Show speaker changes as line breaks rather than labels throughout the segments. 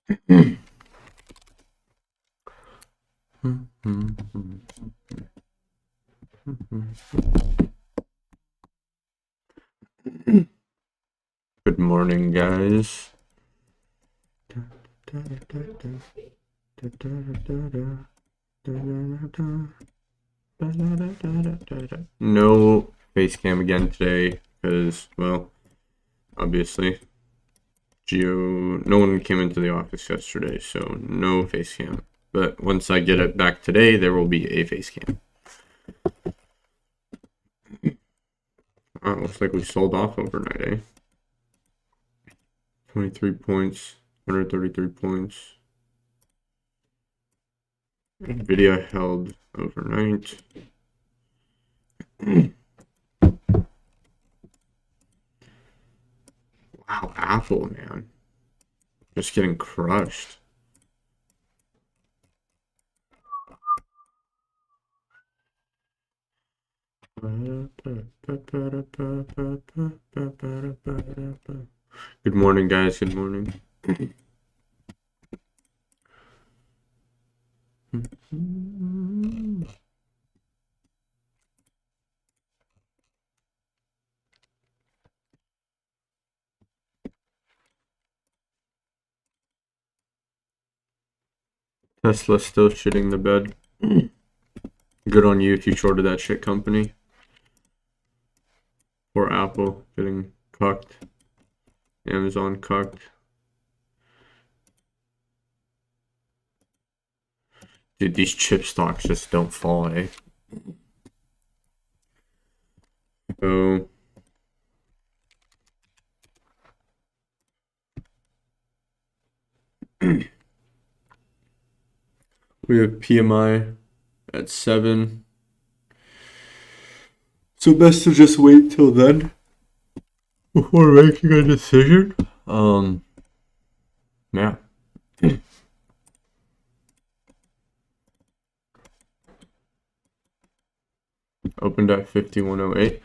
Good morning, guys. No face cam again today because, well, obviously, no one came into the office yesterday, so no face cam. But once I get it back today, there will be a face cam. Oh, looks like we sold off overnight, eh? 23 points, 133 points. Nvidia held overnight. Wow, Apple, man. Just getting crushed. Good morning, guys. Good morning. Tesla still shitting the bed. Good on you if you shorted that shit company. Or Apple getting cucked. Amazon cucked. Dude, these chip stocks just don't fall, eh? So we have PMI at 7. So best to just wait till then before making a decision. Yeah. Opened at 5108.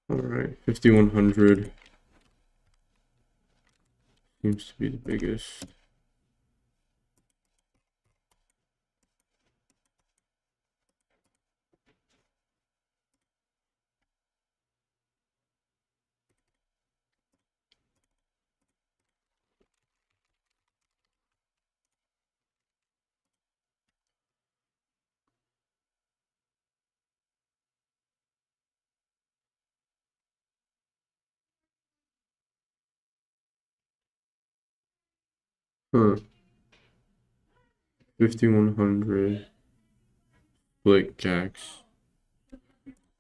Alright, 5100 seems to be the biggest. Huh. 5100 split jacks.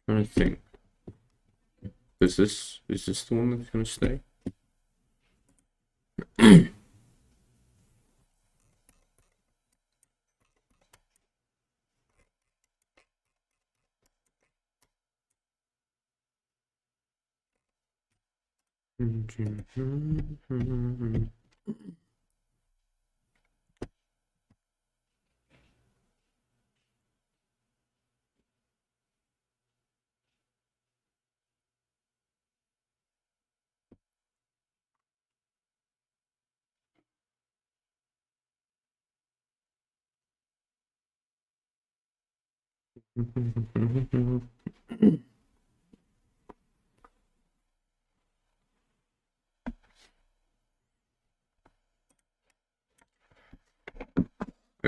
Trying to think. Is this the one that's gonna stay? I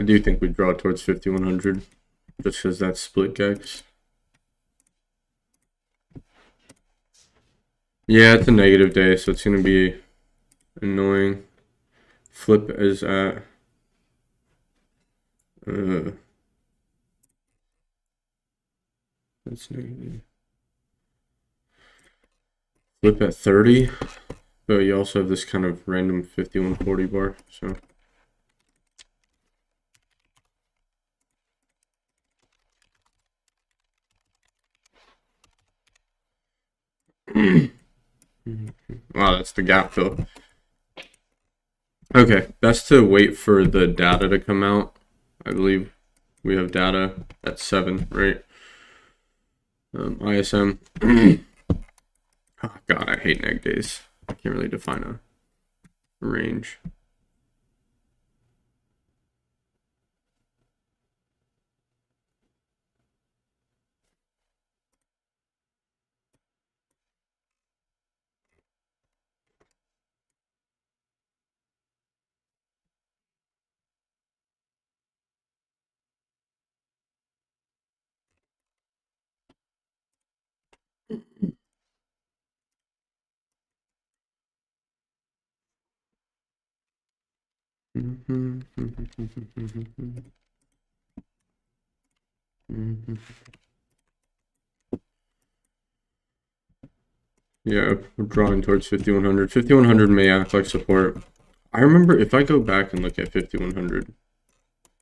do think we draw towards 5100 just because that's split gex. Yeah, it's a negative day, so it's gonna be annoying. Flip is at that's negative. Flip at 30, but you also have this kind of random 5140 bar, so. Wow, that's the gap fill. Okay, that's to wait for the data to come out. I believe we have data at 7, right? ISM. Oh god, I hate neg days. I can't really define a range. Yeah, we're drawing towards 5100. 5100 may act like support. I remember if I go back and look at 5100,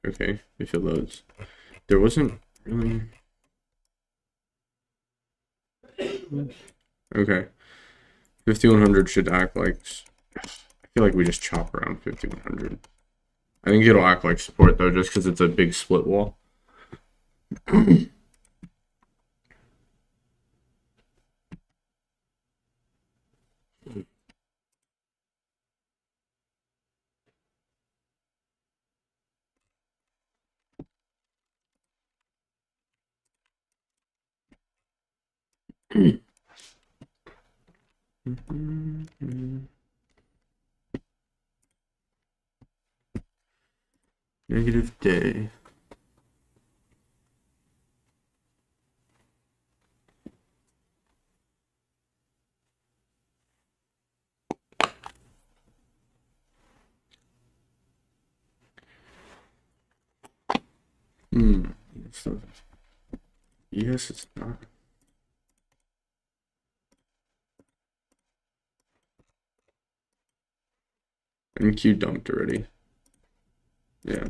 okay, if it loads, there wasn't really. Okay, 5100 should act like. I feel like we just chop around 5100. I think it'll act like support though, just because it's a big split wall. Negative day. Yes, it's not. NQ dumped already. Yeah.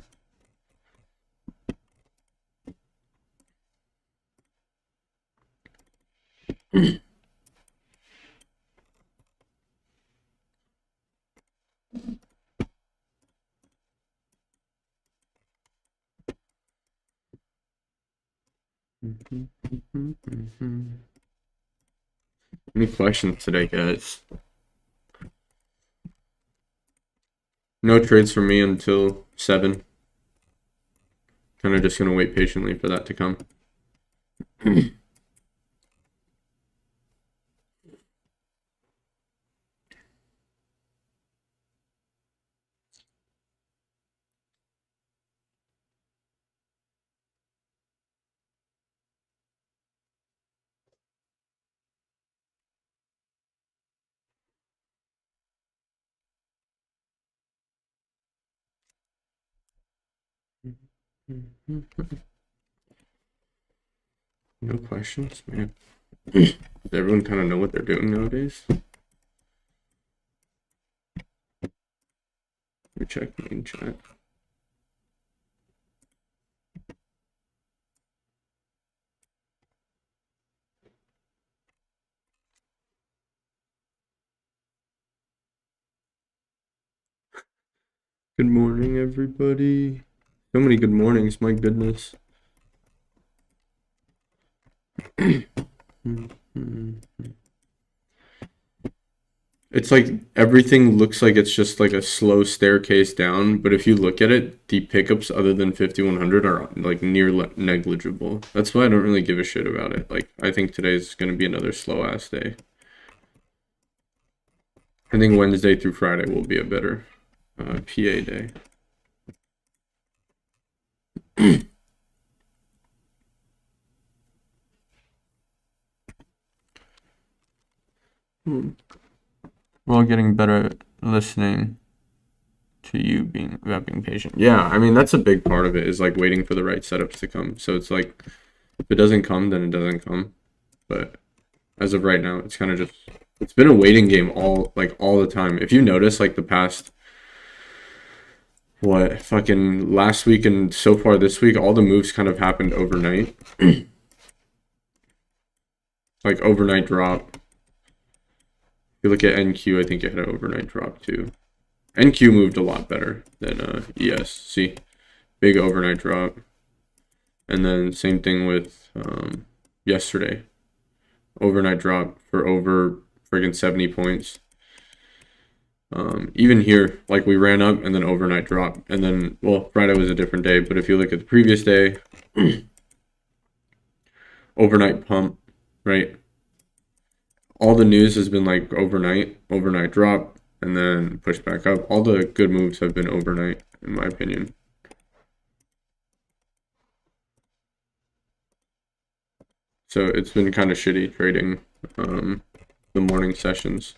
Any questions today, guys? No trades for me until 7. Kind of just gonna wait patiently for that to come. No questions, man. Does everyone kind of know what they're doing nowadays? Let me check main chat. Good morning, everybody. So many good mornings, my goodness. It's like everything looks like it's just like a slow staircase down, but if you look at it, the pickups other than 5100 are like near negligible. That's why I don't really give a shit about it. Like, I think today's going to be another slow ass day. I think Wednesday through Friday will be a better PA day. We're all getting better at listening to you about being patient. Yeah, I mean, that's a big part of it, is like waiting for the right setups to come. So it's like, if it doesn't come, then it doesn't come. But as of right now, it's kind of just, it's been a waiting game all the time. If you notice, like the past, fucking last week and so far this week, all the moves kind of happened overnight. Like overnight drop. If you look at NQ, I think it had an overnight drop too. NQ moved a lot better than ES. See, big overnight drop. And then same thing with yesterday. Overnight drop for over friggin' 70 points. Even here, like we ran up and then overnight drop. And then, well, Friday was a different day. But if you look at the previous day, overnight pump, right? All the news has been like overnight drop, and then push back up. All the good moves have been overnight, in my opinion. So it's been kind of shitty trading the morning sessions.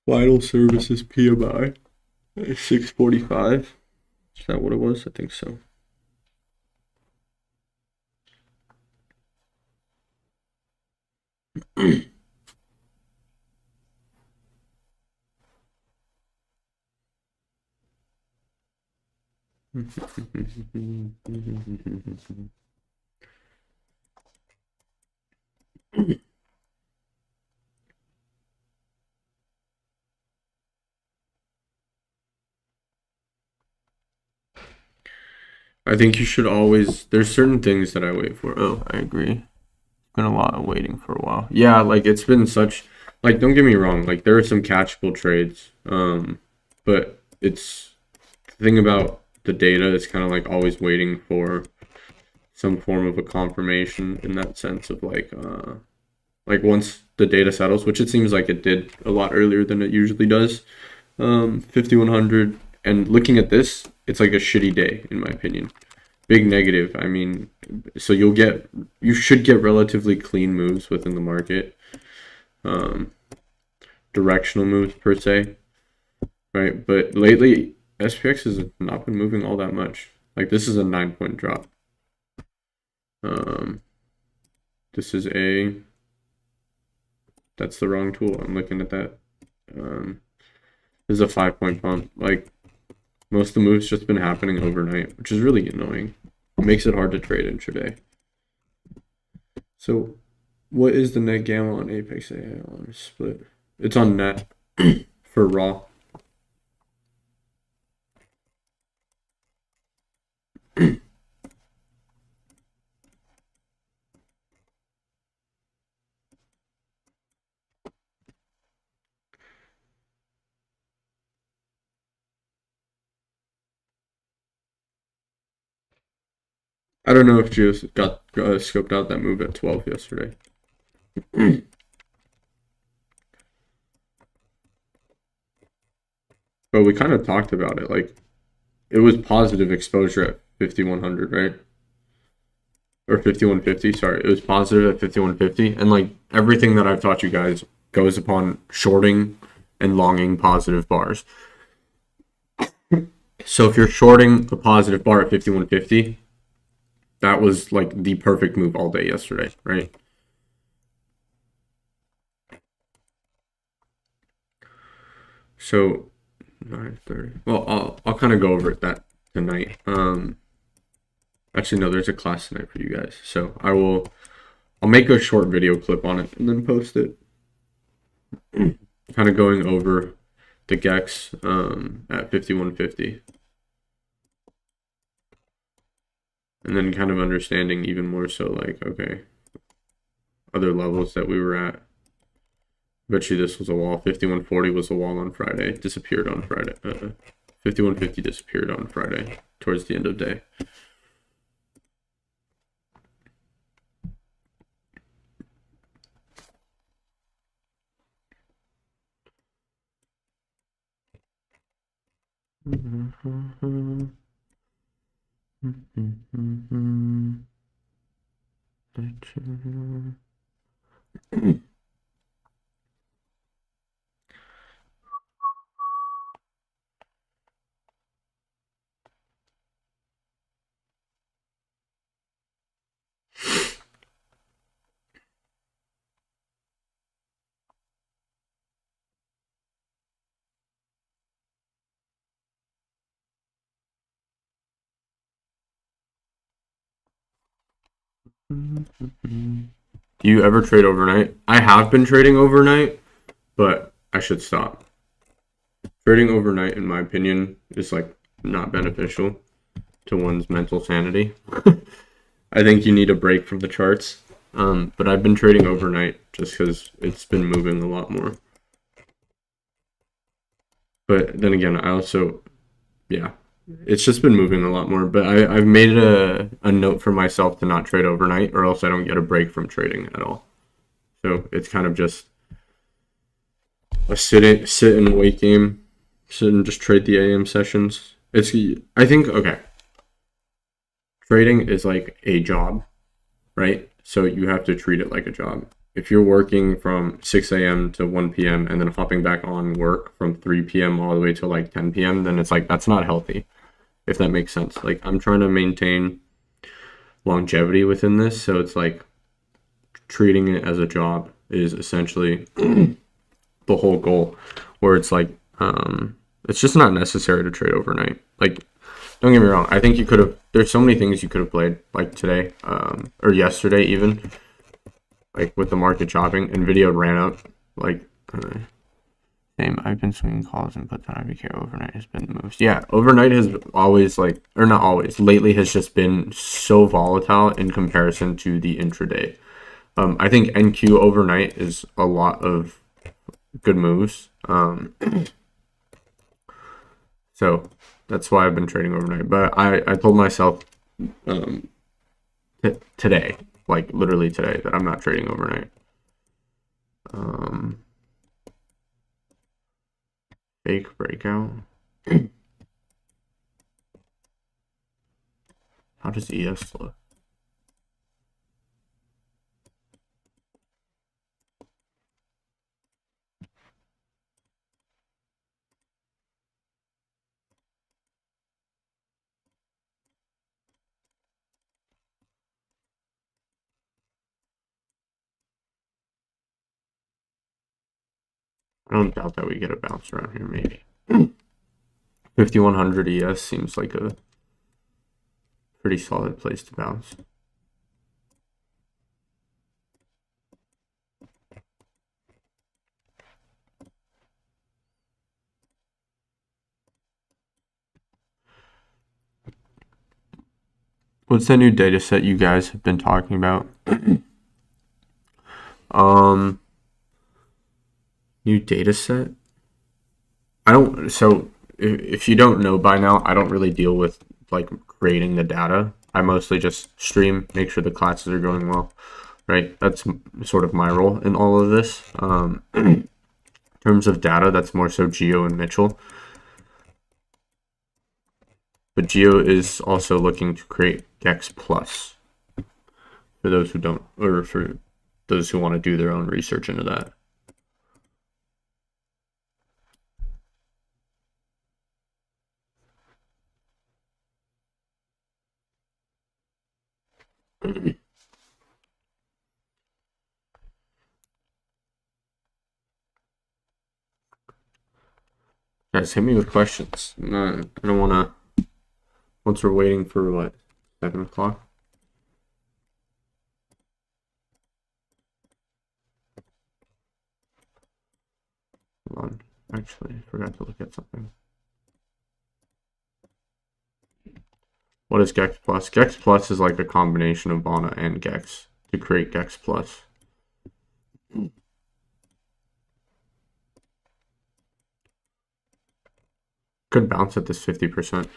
Vital services PMI 645. Is that what it was? I think so. I think you should always, there's certain things that I wait for. Oh, I agree. It's been a lot of waiting for a while. Yeah, like it's been such, like, don't get me wrong, like there are some catchable trades. But it's, the thing about the data is kind of like always waiting for some form of a confirmation, in that sense of like once the data settles, which it seems like it did a lot earlier than it usually does. 5100, and looking at this, it's like a shitty day in my opinion. Big negative. I mean, so you should get relatively clean moves within the market, directional moves per se, right? But lately SPX has not been moving all that much. Like this is a 9-point drop. This is that's the wrong tool. I'm looking at that. This is a 5-point pump. Like most of the moves just been happening overnight, which is really annoying. It makes it hard to trade intraday. So what is the net gamma on Apex AI on split? It's on net for raw. I don't know if Geos got scoped out that move at 12 yesterday. But we kind of talked about it. Like, it was positive exposure at 5100, right? Or 5150, sorry. It was positive at 5150. And, like, everything that I've taught you guys goes upon shorting and longing positive bars. So if you're shorting a positive bar at 5150, that was like the perfect move all day yesterday, right? So 9:30. Well, I'll kind of go over it that tonight. Actually, no, there's a class tonight for you guys, so I'll make a short video clip on it and then post it. Kind of going over the GEX at 5150. And then kind of understanding even more so, like, okay, other levels that we were at. Bet you this was a wall. 5140 was a wall on Friday. Disappeared on Friday. 5150 disappeared on Friday towards the end of day. Do you ever trade overnight? I have been trading overnight, but I should stop. Trading overnight, in my opinion, is like not beneficial to one's mental sanity. I think you need a break from the charts. But I've been trading overnight just because it's been moving a lot more. But then again, I also, yeah, it's just been moving a lot more. But I've made a note for myself to not trade overnight, or else I don't get a break from trading at all. So it's kind of just a sit and wait game, sit and just trade the AM sessions. I think, okay, trading is like a job, right? So you have to treat it like a job. If you're working from 6 a.m. to 1 p.m. and then hopping back on work from 3 p.m. all the way to like 10 p.m., then it's like that's not healthy, if that makes sense. Like I'm trying to maintain longevity within this, so it's like treating it as a job is essentially the whole goal, where it's like it's just not necessary to trade overnight. Like don't get me wrong, I think you could have, there's so many things you could have played like today or yesterday even, like with the market chopping and video ran up like same. I've been swinging calls and puts on IBK overnight has been the most. Yeah, overnight has always like, or not always, lately has just been so volatile in comparison to the intraday. I think NQ overnight is a lot of good moves. So that's why I've been trading overnight. But I told myself today, like literally today, that I'm not trading overnight. Fake breakout. How does ES look? I don't doubt that we get a bounce around here, maybe. 5100 ES seems like a pretty solid place to bounce. What's the new data set you guys have been talking about? New data set? I don't, so if you don't know by now, I don't really deal with like creating the data. I mostly just stream, make sure the classes are going well, right? That's sort of my role in all of this. In terms of data, that's more so Geo and Mitchell. But Geo is also looking to create Gex Plus for those who don't, or for those who want to do their own research into that. Guys, hit me with questions. I don't want to. Once we're waiting for what, 7 o'clock. Hold on. Actually, I forgot to look at something. What is Gex Plus? Gex Plus is like a combination of Vana and Gex to create Gex Plus. Could bounce at this 50%.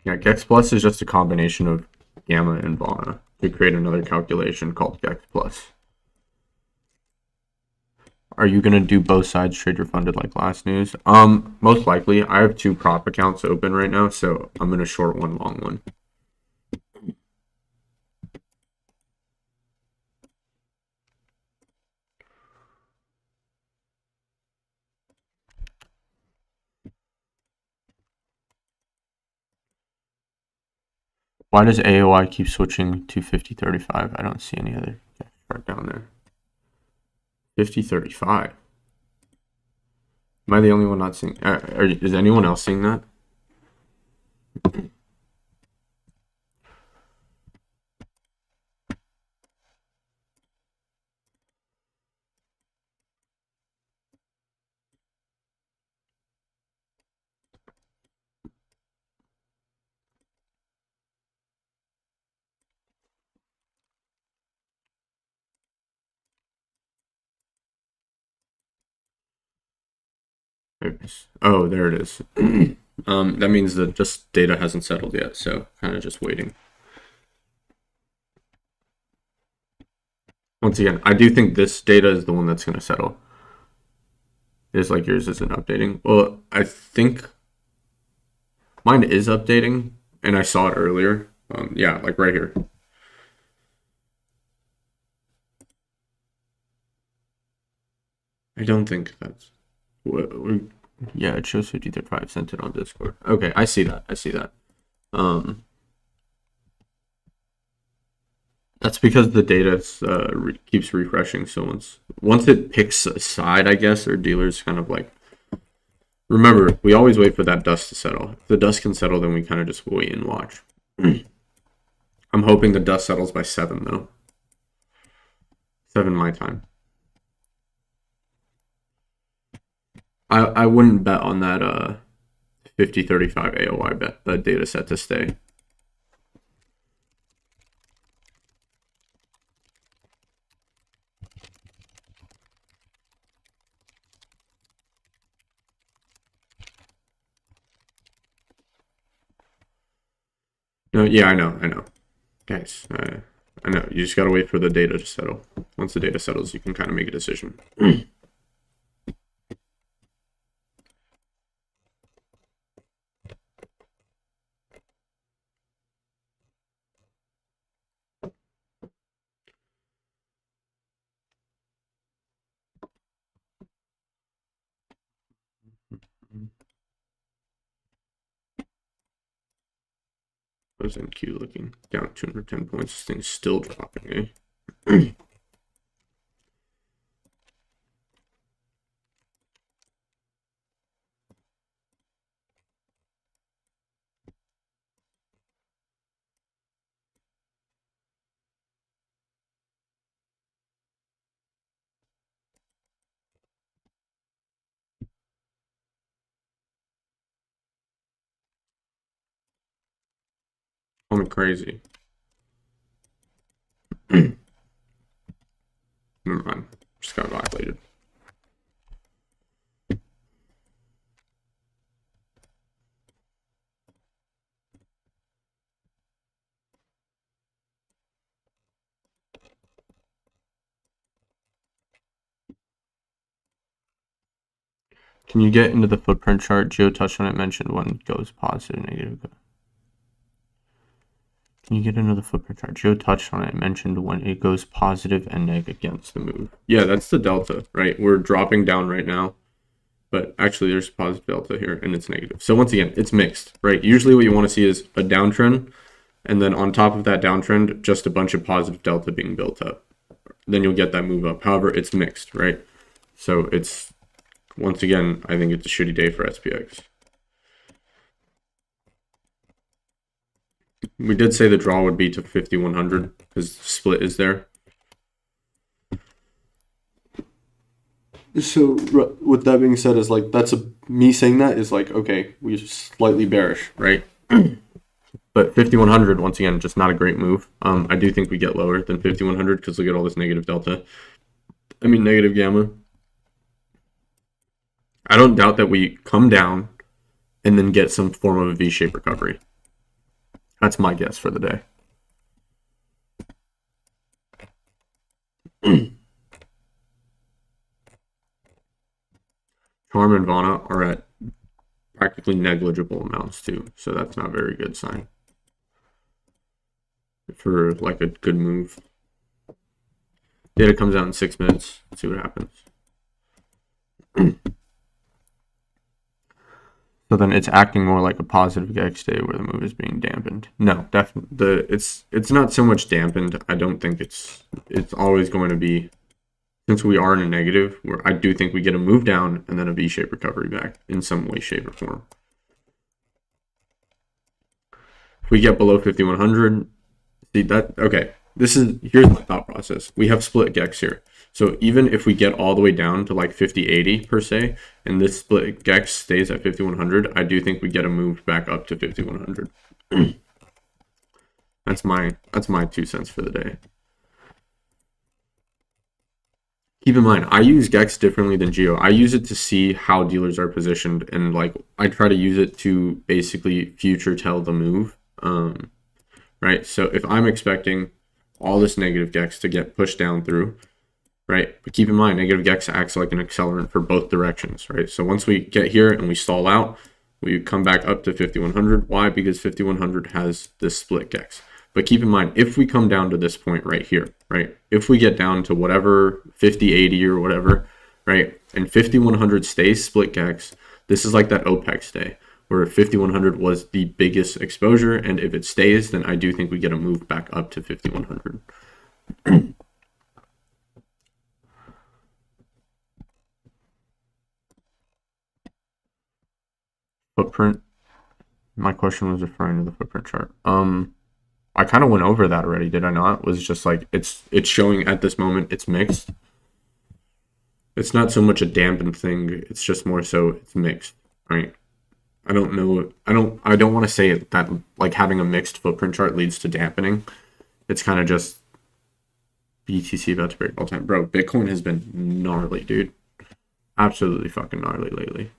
Yeah, Gex Plus is just a combination of Gamma and Vana to create another calculation called Gex Plus. Are you gonna do both sides trader funded like last news? Most likely. I have 2 prop accounts open right now, so I'm gonna short one, long one. Why does AOI keep switching to 50-35? I don't see any other chart down there. 50-35. Am I the only one not seeing? Is anyone else seeing that? Oh, there it is. That means that just data hasn't settled yet, so kind of just waiting. Once again, I do think this data is the one that's going to settle. It's like yours isn't updating. Well, I think mine is updating, and I saw it earlier. Yeah, like right here. I don't think that's what yeah, it shows 50-35 sent it on Discord. Okay, I see that. I see that. That's because the data keeps refreshing. So once it picks a side, I guess, or dealers kind of like. Remember, we always wait for that dust to settle. If the dust can settle, then we kind of just wait and watch. I'm hoping the dust settles by 7, though. 7 my time. I wouldn't bet on that 50-35 AOI bet data set to stay. No, yeah, I know. Guys, I know. You just gotta wait for the data to settle. Once the data settles, you can kind of make a decision. How's NQ looking? Down 210 points. This thing's still dropping, eh? Call me crazy. Never mind. Just got violated. Can you get into the footprint chart? Geo touched on it, mentioned when it goes positive, negative. Can you get into the footprint chart? Geo touched on it, mentioned when it goes positive and negative against the move. Yeah, that's the delta, right? We're dropping down right now. but actually there's positive delta here and it's negative. So once again, it's mixed, right? Usually what you want to see is a downtrend, and then on top of that downtrend, just a bunch of positive delta being built up. Then you'll get that move up. However, it's mixed, right? So it's, once again, I think it's a shitty day for SPX. We did say the draw would be to 5,100 because the split is there. So with that being said, is like, that's me saying that is like, okay, we're slightly bearish, right? But 5,100, once again, just not a great move. I do think we get lower than 5,100 because look at all this negative delta. I mean, negative gamma. I don't doubt that we come down and then get some form of a V-shaped recovery. That's my guess for the day. Charm and Vana are at practically negligible amounts too, so that's not a very good sign for like a good move. Data comes out in 6 minutes. Let's see what happens. So then it's acting more like a positive X day where the move is being dampened. No, definitely it's not so much dampened. I don't think it's always going to be, since we are in a negative, where I do think we get a move down and then a V-shaped recovery back in some way, shape, or form. If we get below 5,100, see that, okay, here's my thought process. We have split GEX here. So even if we get all the way down to like 5080 per se, and this split GEX stays at 5,100, I do think we get a move back up to 5,100. That's my 2 cents for the day. Keep in mind, I use GEX differently than Geo. I use it to see how dealers are positioned, and like I try to use it to basically future tell the move. Right? So if I'm expecting all this negative GEX to get pushed down through, right? But keep in mind, negative GEX acts like an accelerant for both directions, right? So once we get here and we stall out, we come back up to 5,100. Why? Because 5,100 has this split GEX. But keep in mind, if we come down to this point right here, right? If we get down to whatever, 5080 or whatever, right? And 5,100 stays split GEX, this is like that OPEX day where 5,100 was the biggest exposure. And if it stays, then I do think we get a move back up to 5,100. Footprint. My question was referring to the footprint chart. I kind of went over that already, did I not? It was just like it's showing at this moment it's mixed. It's not so much a dampened thing, it's just more so it's mixed, right? I don't know. I don't want to say that like having a mixed footprint chart leads to dampening. It's kind of just BTC about to break all time. Bro, Bitcoin has been gnarly, dude. Absolutely fucking gnarly lately.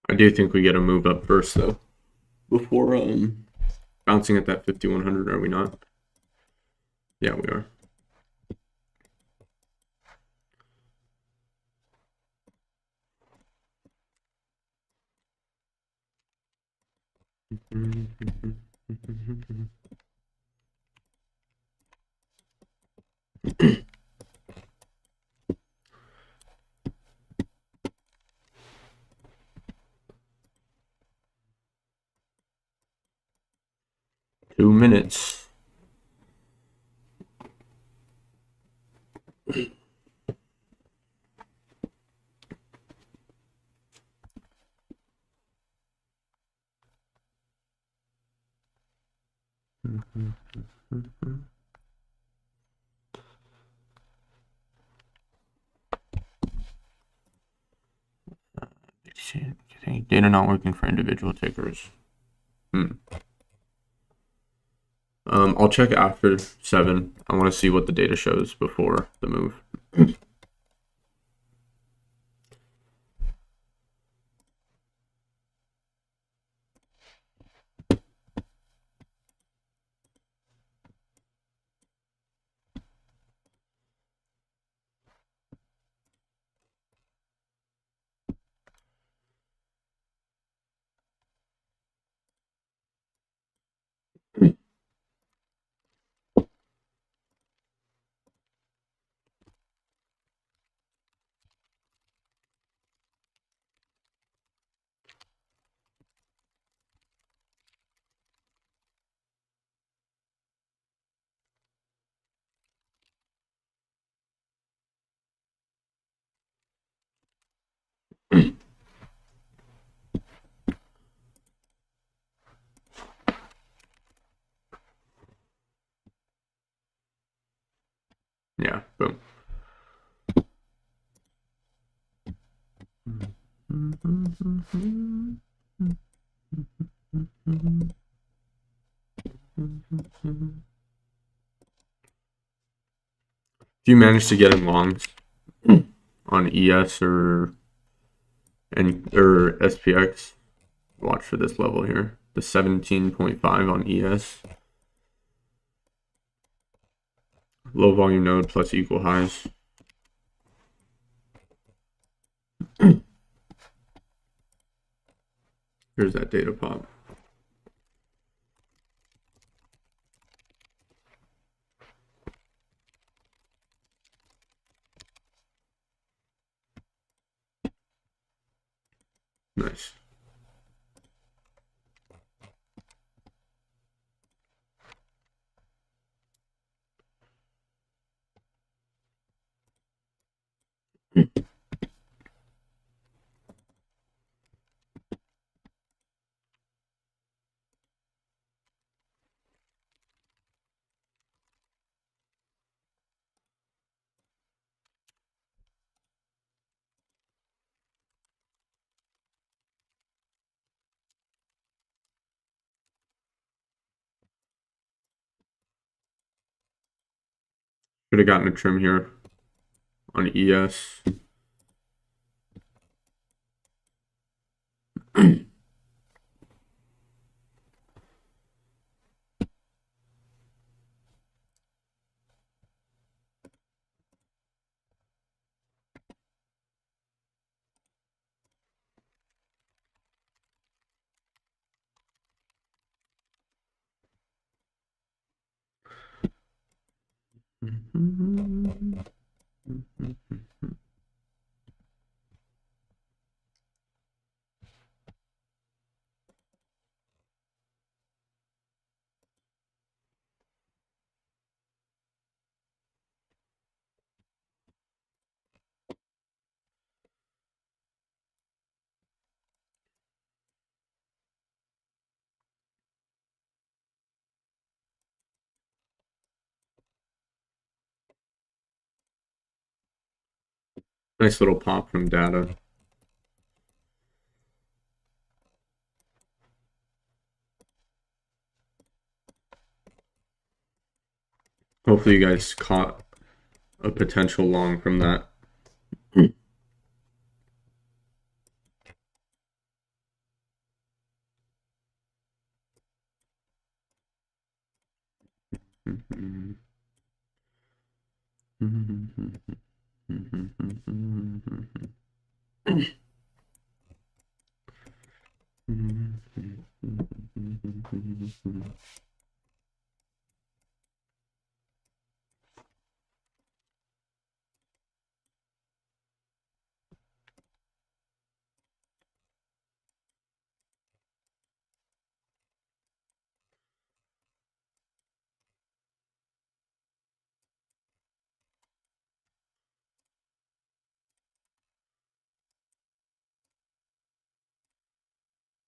I do think we get a move up first though, before bouncing at that 5100. Are we not? Yeah, we are. Two minutes. Data not working for individual tickers. I'll check after 7. I want to see what the data shows before the move. Yeah, boom. If you manage to get in longs on ES or SPX, watch for this level here. The 17.5 on ES. Low volume node plus equal highs. Here's that data pop. Nice. Should have gotten a trim here on ES. Nice little pop from data. Hopefully you guys caught a potential long from that.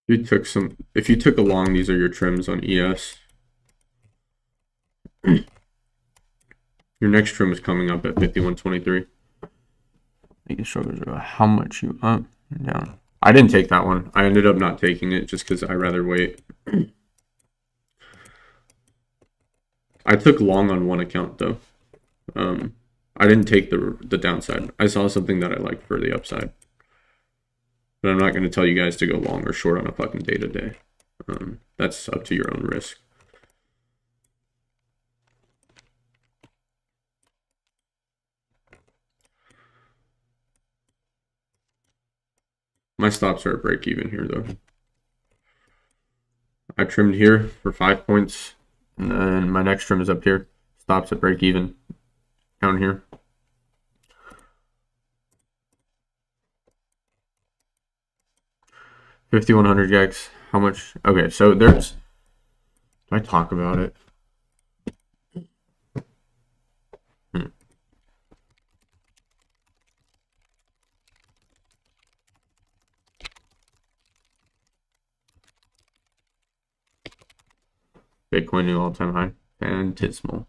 If you took a long, these are your trims on ES. Your next trim is coming up at 51.23. Making struggles are how much you up and down. I didn't take that one. I ended up not taking it just because I'd rather wait. I took long on one account though. I didn't take the downside. I saw something that I liked for the upside. But I'm not going to tell you guys to go long or short on a fucking day-to-day. That's up to your own risk. My stops are at break even here though. I trimmed here for 5 points, and then my next trim is up here. Stops at break even down here. $5,100 gex. How much? Okay, so there's. Do I talk about it? Bitcoin new all-time high. Phantismal.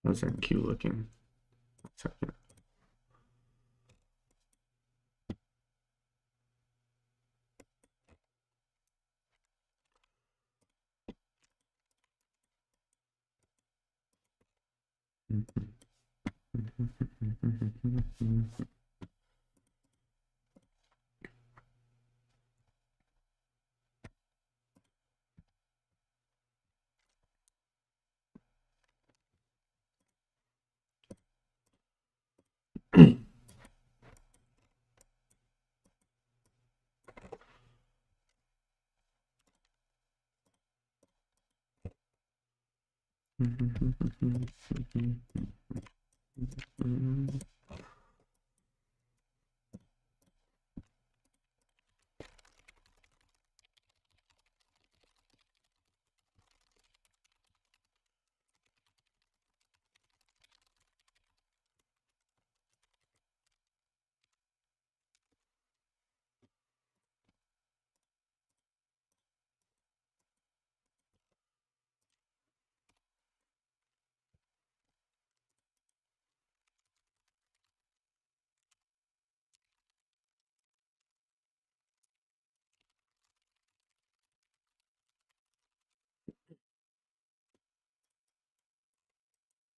How's that Q looking? Second.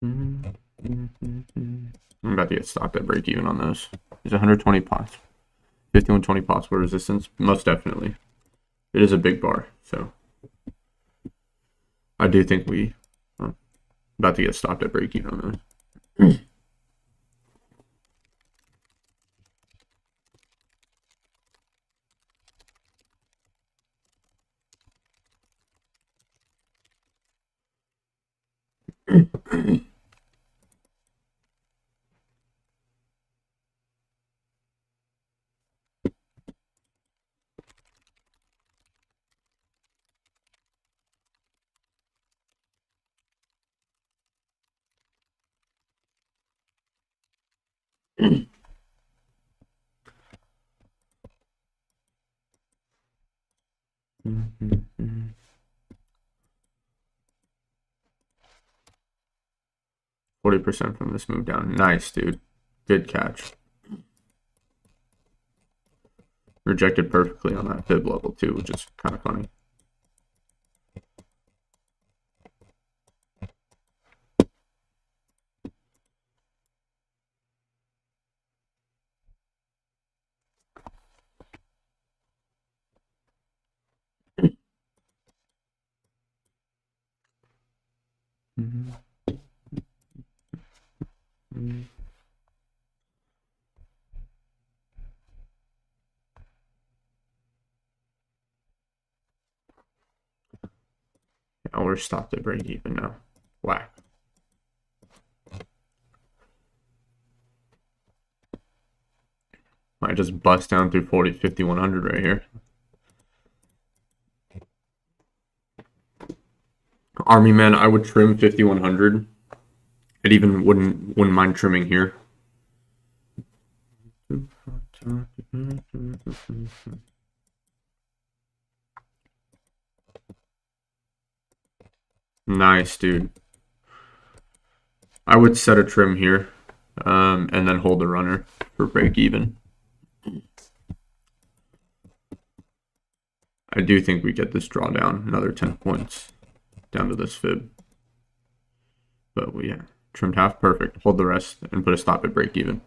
I'm about to get stopped at break even on those. There's 120 pots. 5120 pots for resistance. Most definitely. It is a big bar, so I do think we about to get stopped at break even on those. 40% from this move down. Nice, dude. Good catch. Rejected perfectly on that fib level too, which is kind of funny. Now we're stopped at break even now. Whack. Might just bust down through 40, 50, 100 right here. Army man, I would trim 5100. It even wouldn't mind trimming here. Nice, dude. I would set a trim here, and then hold the runner for break even. I do think we get this drawdown, another 10 points down to this fib. But yeah, trimmed half, perfect. Hold the rest and put a stop at break even.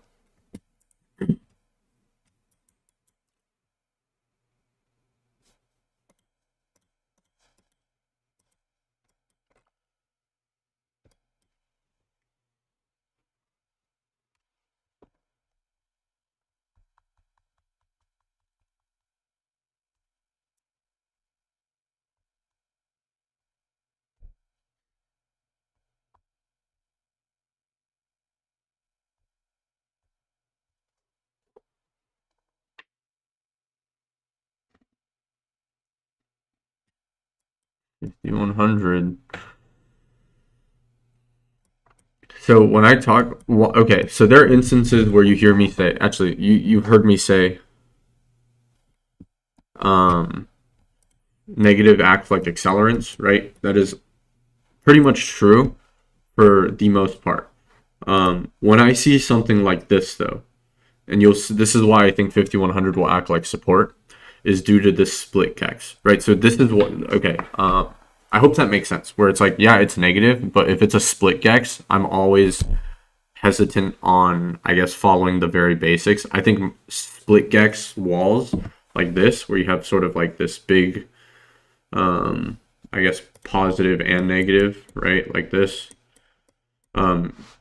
$5,100. So when I talk, okay, so there are instances where you hear me say, actually, you've heard me say, negative act like accelerants, right? That is pretty much true for the most part. When I see something like this, though, and this is why I think 5100 will act like support, is due to this split kex, right? So this is what, okay, I hope that makes sense, where it's like, yeah, it's negative, but if it's a split gex, I'm always hesitant on, I guess, following the very basics. I think split gex walls like this, where you have sort of like this big, I guess, positive and negative, right? Like this.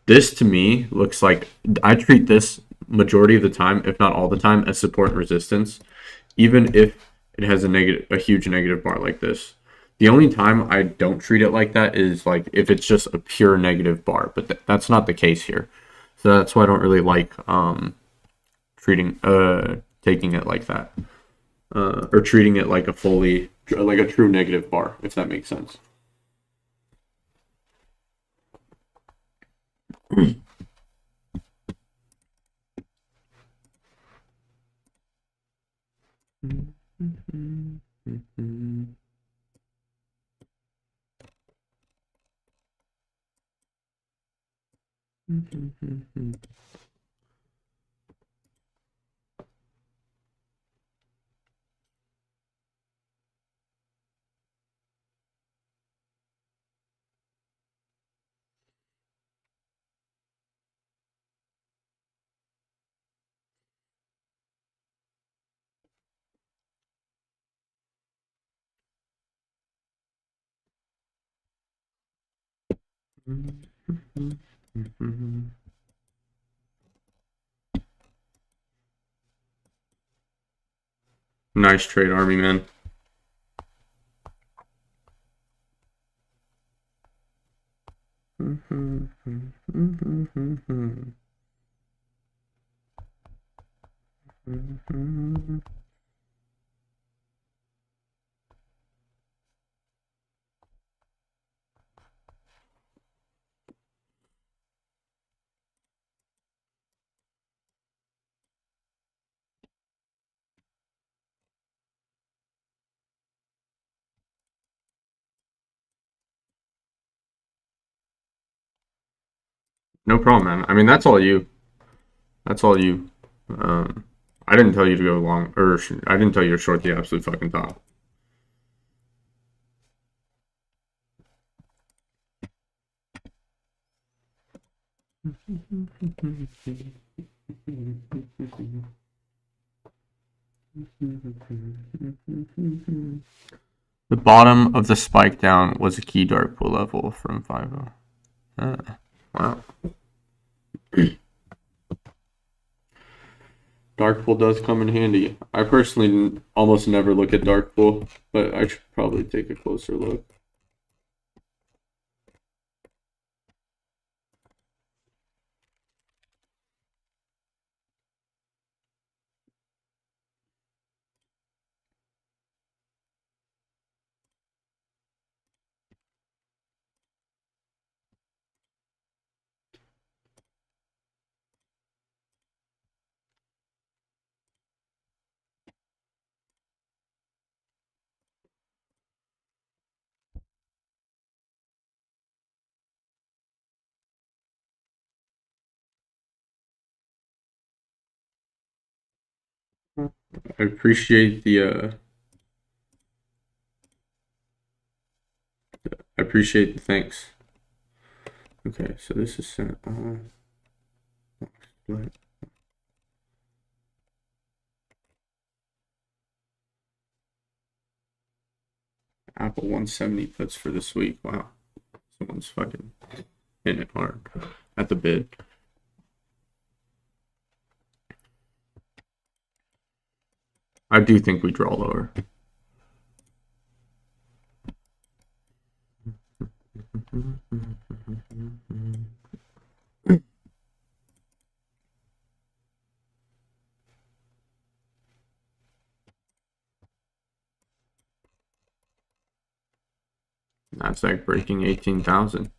This to me looks like, I treat this majority of the time, if not all the time, as support and resistance, even if it has a huge negative bar like this. The only time I don't treat it like that is like if it's just a pure negative bar, but that's not the case here. So that's why I don't really like taking it like that, or treating it like a true negative bar, if that makes sense. Nice trade, Army man. No problem, man. I mean, that's all you. That's all you. Um, I didn't tell you to go long, or I didn't tell you to short the absolute fucking top. The bottom of the spike down was a key dark pool level from 5.0. Wow. Dark pool does come in handy. I personally almost never look at dark pool, but I should probably take a closer look. I appreciate the thanks. Okay, so this is sent Apple 170 puts for this week. Wow. Someone's fucking hitting it hard at the bid. I do think we draw lower. That's like breaking 18,000.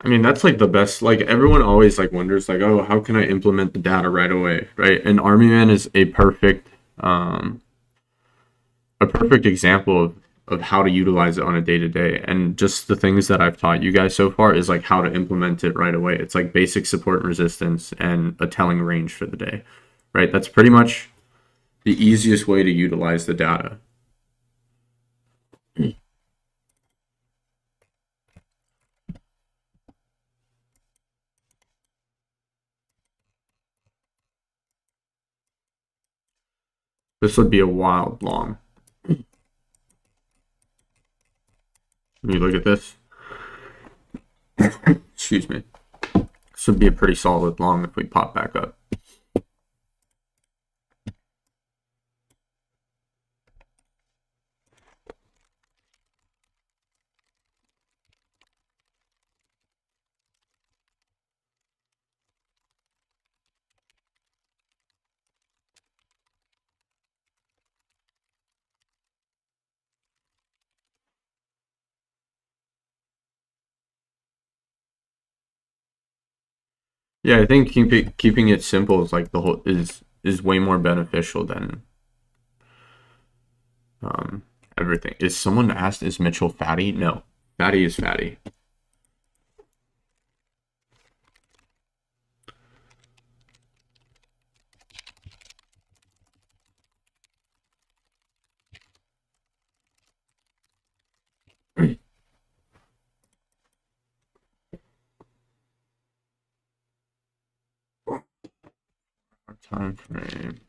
I mean, that's like the best. Like everyone always like wonders, like, oh, how can I implement the data right away, right? And Army Man is a perfect example of how to utilize it on a day to day. And just the things that I've taught you guys so far is like how to implement it right away. It's like basic support and resistance and a telling range for the day, right? That's pretty much the easiest way to utilize the data. This would be a wild long. When you look at this, excuse me, this would be a pretty solid long if we pop back up. Yeah, I think keeping it simple is like the whole is way more beneficial than everything. Is someone asked, is Mitchell fatty? No, fatty is fatty. Time frame.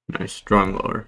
Nice, drawing lower.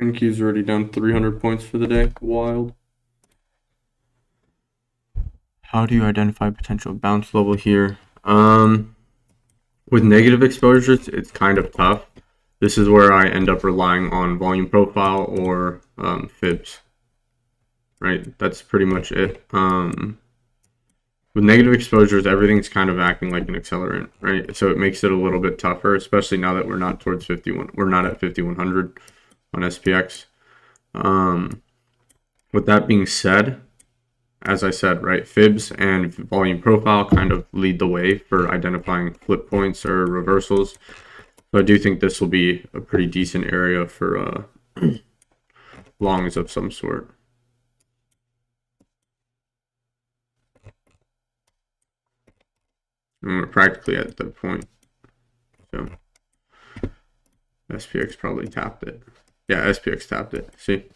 NQ's already down 300 points for the day. Wild. How do you identify potential bounce level here? With negative exposures, it's kind of tough. This is where I end up relying on volume profile or fibs. Right, that's pretty much it. With negative exposures, everything's kind of acting like an accelerant, right? So it makes it a little bit tougher, especially now that we're not towards 51. We're not at 5100 on SPX. With that being said, as I said, right, fibs and volume profile kind of lead the way for identifying flip points or reversals. So I do think this will be a pretty decent area for longs of some sort. And we're practically at the point. So SPX probably tapped it. Yeah, SPX tapped it. See?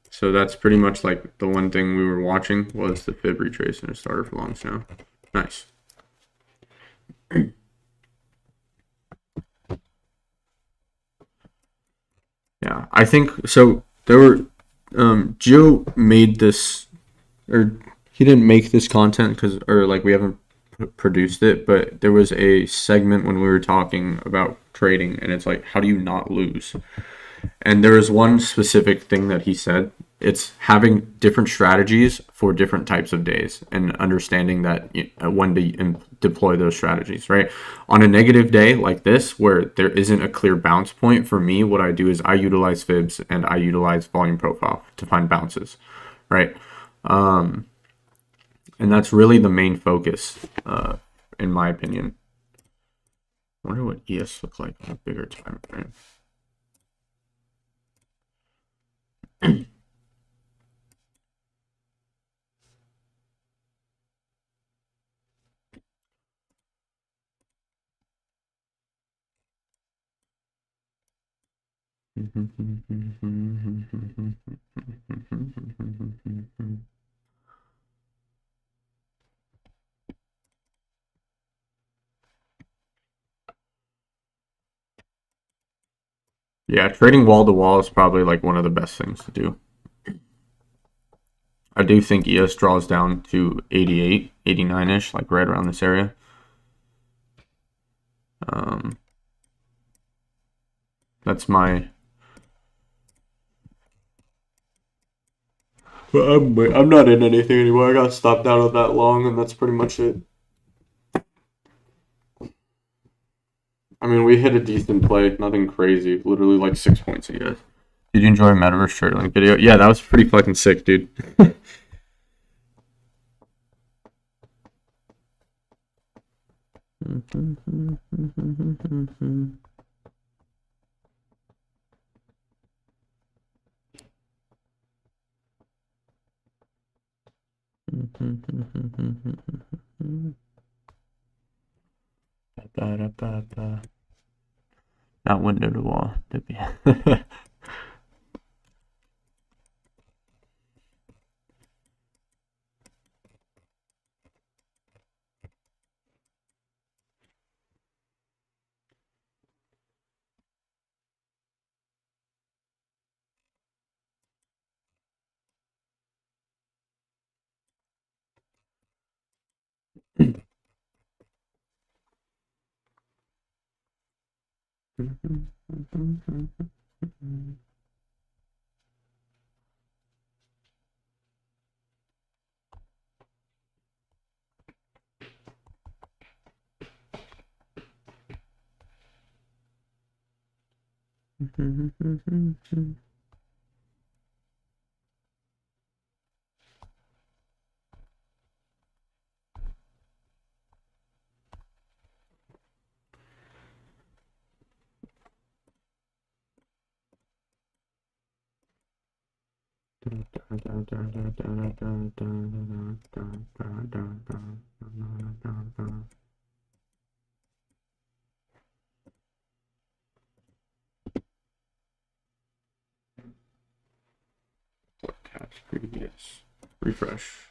So that's pretty much like the one thing we were watching was the fib retrace and a starter for longs now. Nice. Yeah, I think so. There were Gio made this, or he didn't make this content because, or like we haven't produced it, but there was a segment when we were talking about trading, and it's like, how do you not lose? And there is one specific thing that he said. It's having different strategies for different types of days and understanding that when to deploy those strategies, right? On a negative day like this, where there isn't a clear bounce point, for me, what I do is I utilize fibs and I utilize volume profile to find bounces, right? And that's really the main focus, in my opinion. I wonder what ES looks like on a bigger time frame. Yeah, trading wall to wall is probably like one of the best things to do. I do think ES draws down to 88, 89-ish, like right around this area. That's my... But I'm not in anything anymore. I got stopped out of that long, and that's pretty much it. I mean, we hit a decent play, nothing crazy. Literally like 6 points, I guess. Did you enjoy Metaverse Traderlink video? Yeah, that was pretty fucking sick, dude. Not window to wall. Catch previous. Refresh.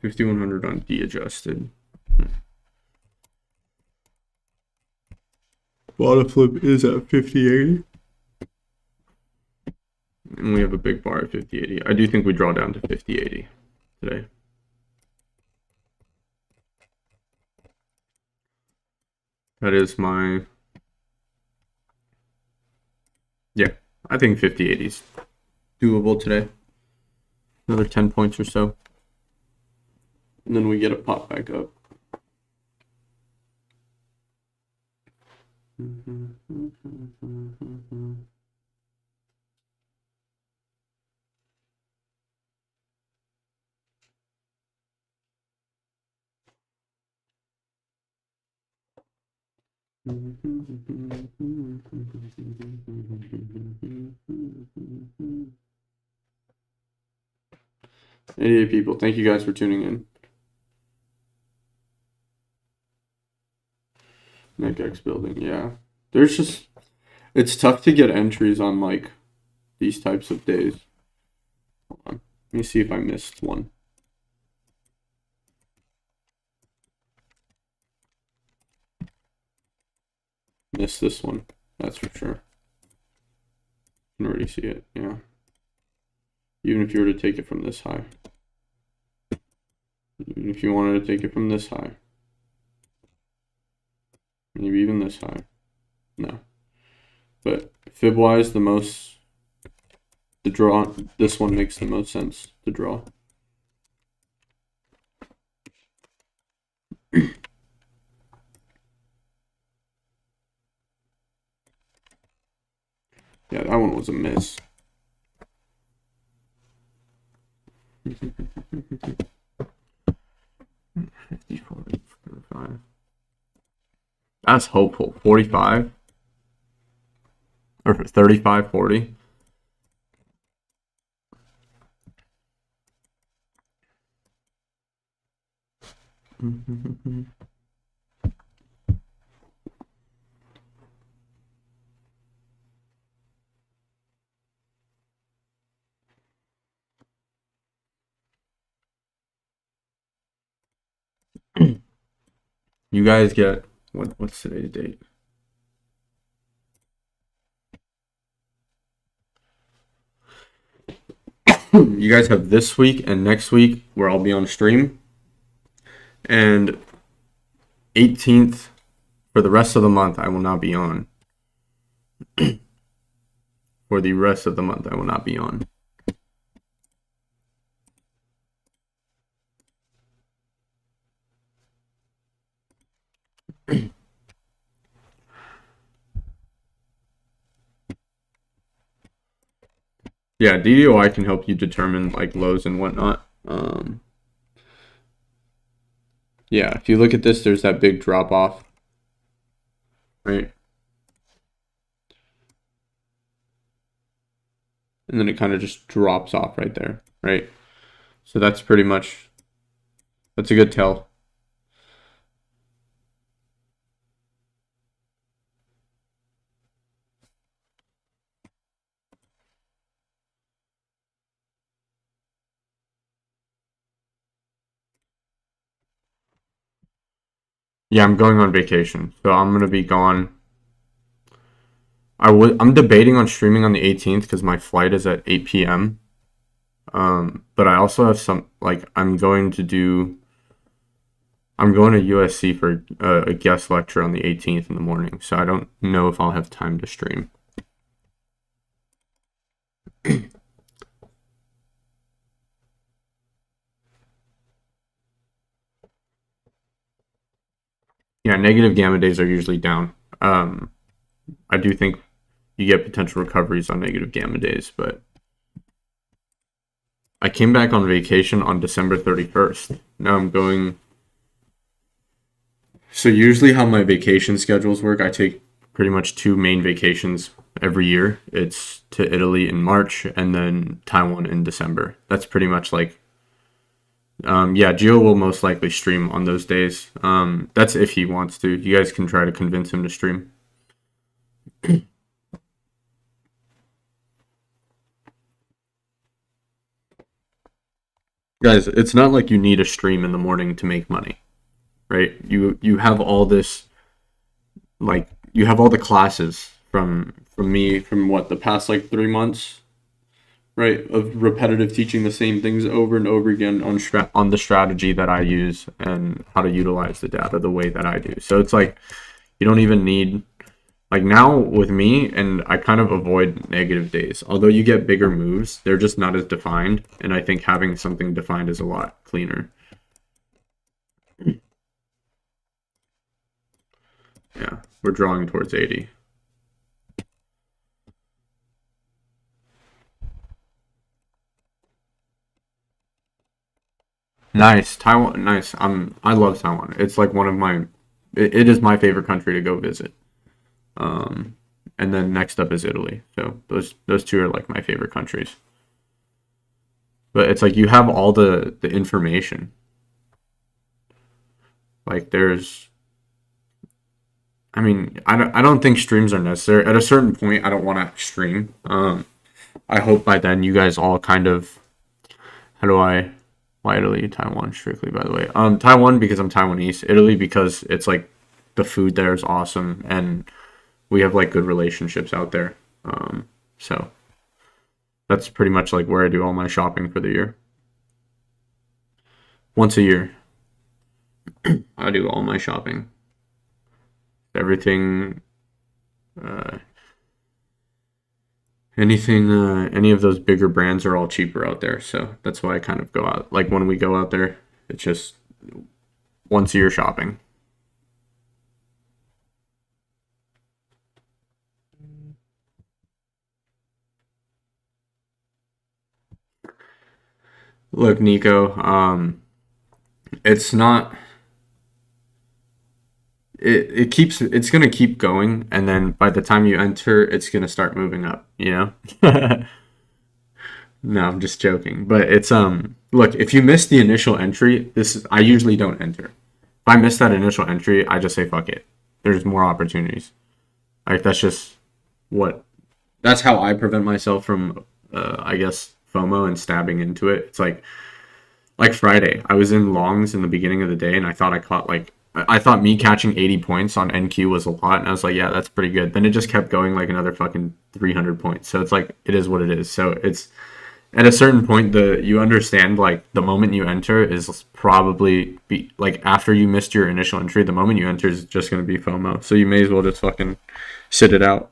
$5,100 on de-adjusted. Bottom flip is at 50.80. And we have a big bar at 50.80. I do think we draw down to 50.80 today. That is my... Yeah, I think 50.80 is doable today. Another 10 points or so. And then we get a pop back up. Hey people, thank you guys for tuning in. MacX building, yeah. There's just, it's tough to get entries on like these types of days. Hold on. Let me see if I missed one. Missed this one, that's for sure. You can already see it, yeah. Even if you were to take it from this high. Even if you wanted to take it from this high. Maybe even this high. No. But fib-wise, the draw, this one makes the most sense to draw. Yeah, that one was a miss. 50, 40, 45. That's hopeful. 45 or 35, 40. You guys get what's today's date? You guys have this week and next week where I'll be on stream, and 18th for the rest of the month I will not be on. For the rest of the month I will not be on. Yeah, DDOI can help you determine like lows and whatnot. Yeah, if you look at this, there's that big drop off, right? And then it kind of just drops off right there, right? So that's a good tell. Yeah, I'm going on vacation, so I'm gonna be gone. I'm debating on streaming on the 18th because my flight is at 8 p.m. But I also have I'm going to USC for a guest lecture on the 18th in the morning, so I don't know if I'll have time to stream. Yeah, negative gamma days are usually down. I do think you get potential recoveries on negative gamma days, but I came back on vacation on December 31st. Now I'm going. So usually how my vacation schedules work, I take pretty much 2 main vacations every year. It's to Italy in March and then Taiwan in December. That's pretty much like, yeah, Gio will most likely stream on those days. That's if he wants to. You guys can try to convince him to stream. Guys, it's not like you need a stream in the morning to make money, right? You have all this, like, you have all the classes from me from what, the past like 3 months, right, of repetitive teaching the same things over and over again on the strategy that I use and how to utilize the data the way that I do. So it's like you don't even need, like, now with me, and I kind of avoid negative days. Although you get bigger moves, they're just not as defined, and I think having something defined is a lot cleaner. Yeah, we're drawing towards 80. Nice. Taiwan, nice. I love Taiwan. It's like one of my, it is my favorite country to go visit. And then next up is Italy. So those two are like my favorite countries. But it's like you have all the information. Like I mean, I don't think streams are necessary. At a certain point, I don't want to stream. I hope by then you guys all kind of, how do I, why Italy, Taiwan strictly, by the way. Taiwan because I'm Taiwanese. Italy because it's like the food there is awesome and we have like good relationships out there. So that's pretty much like where I do all my shopping for the year. Once a year, I do all my shopping. Everything, any of those bigger brands are all cheaper out there. So that's why I kind of go out. Like when we go out there, it's just once a year shopping. Look, Nico, it's not. it's gonna keep going, and then by the time you enter, it's gonna start moving up. No, I'm just joking. But it's look, if you miss the initial entry, I usually don't enter. If I miss that initial entry, I just say fuck it. There's more opportunities. Like what that's how I prevent myself from I guess FOMO and stabbing into it. It's like Friday. I was in longs in the beginning of the day, and I thought I thought me catching 80 points on NQ was a lot, and I was like, yeah, that's pretty good. Then it just kept going like another fucking 300 points. So it's like it is what it is. So it's at a certain point, you understand like the moment you enter is probably be like after you missed your initial entry, the moment you enter is just going to be FOMO. So you may as well just fucking sit it out.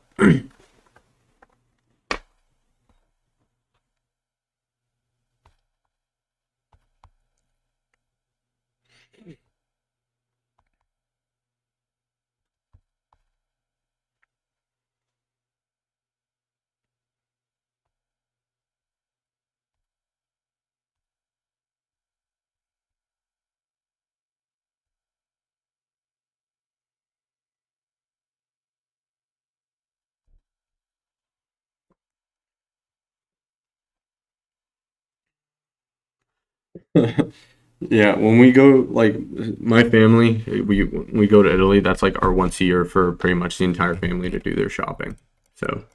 Yeah, when we go like my family, we go to Italy. That's like our once a year for pretty much the entire family to do their shopping. So,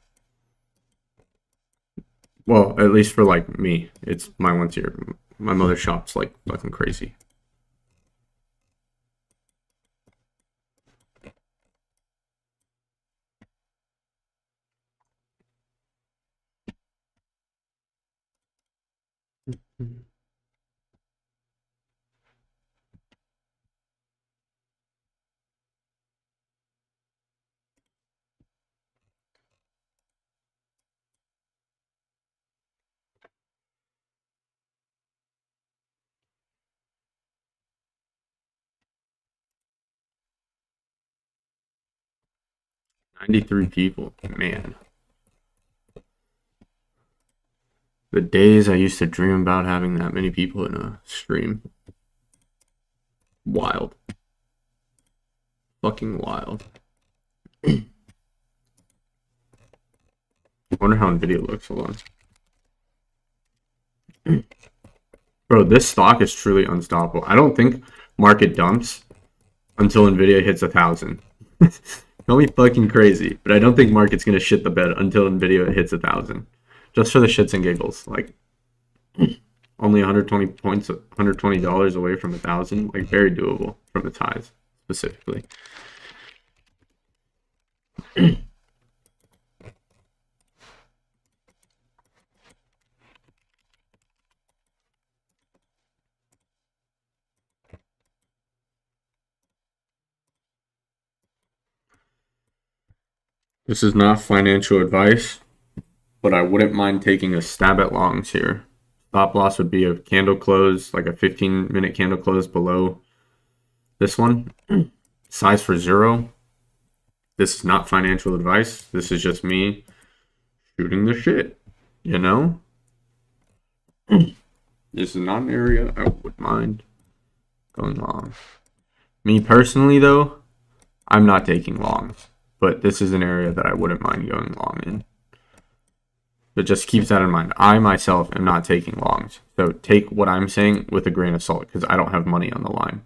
well, at least for like me, it's my once a year. My mother shops like fucking crazy. 93 people, man. The days I used to dream about having that many people in a stream. Wild. Fucking wild. I wonder how Nvidia looks. Hold on. Bro, this stock is truly unstoppable. I don't think market dumps until Nvidia hits 1,000. Call me fucking crazy, but I don't think market's gonna shit the bed until Nvidia hits 1,000. Just for the shits and giggles, like only 120 points, $120 away from 1,000, like very doable from its highs specifically. This is not financial advice, but I wouldn't mind taking a stab at longs here. Stop loss would be a candle close, like a 15-minute candle close below this one. Size for 0. This is not financial advice. This is just me shooting the shit, you know? This is not an area I would mind going long. Me personally, though, I'm not taking longs, but this is an area that I wouldn't mind going long in. But just keep that in mind. I myself am not taking longs. So take what I'm saying with a grain of salt because I don't have money on the line.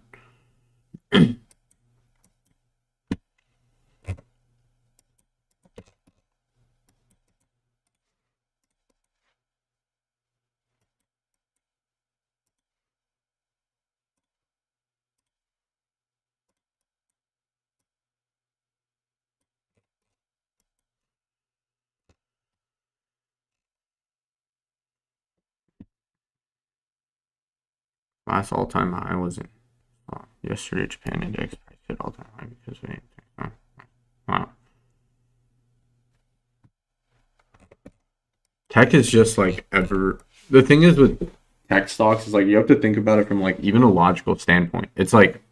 Last all-time high was in yesterday. Japan index price hit all-time high because we. Wow. Tech is just like ever. The thing is with tech stocks is like you have to think about it from like even a logical standpoint. It's like,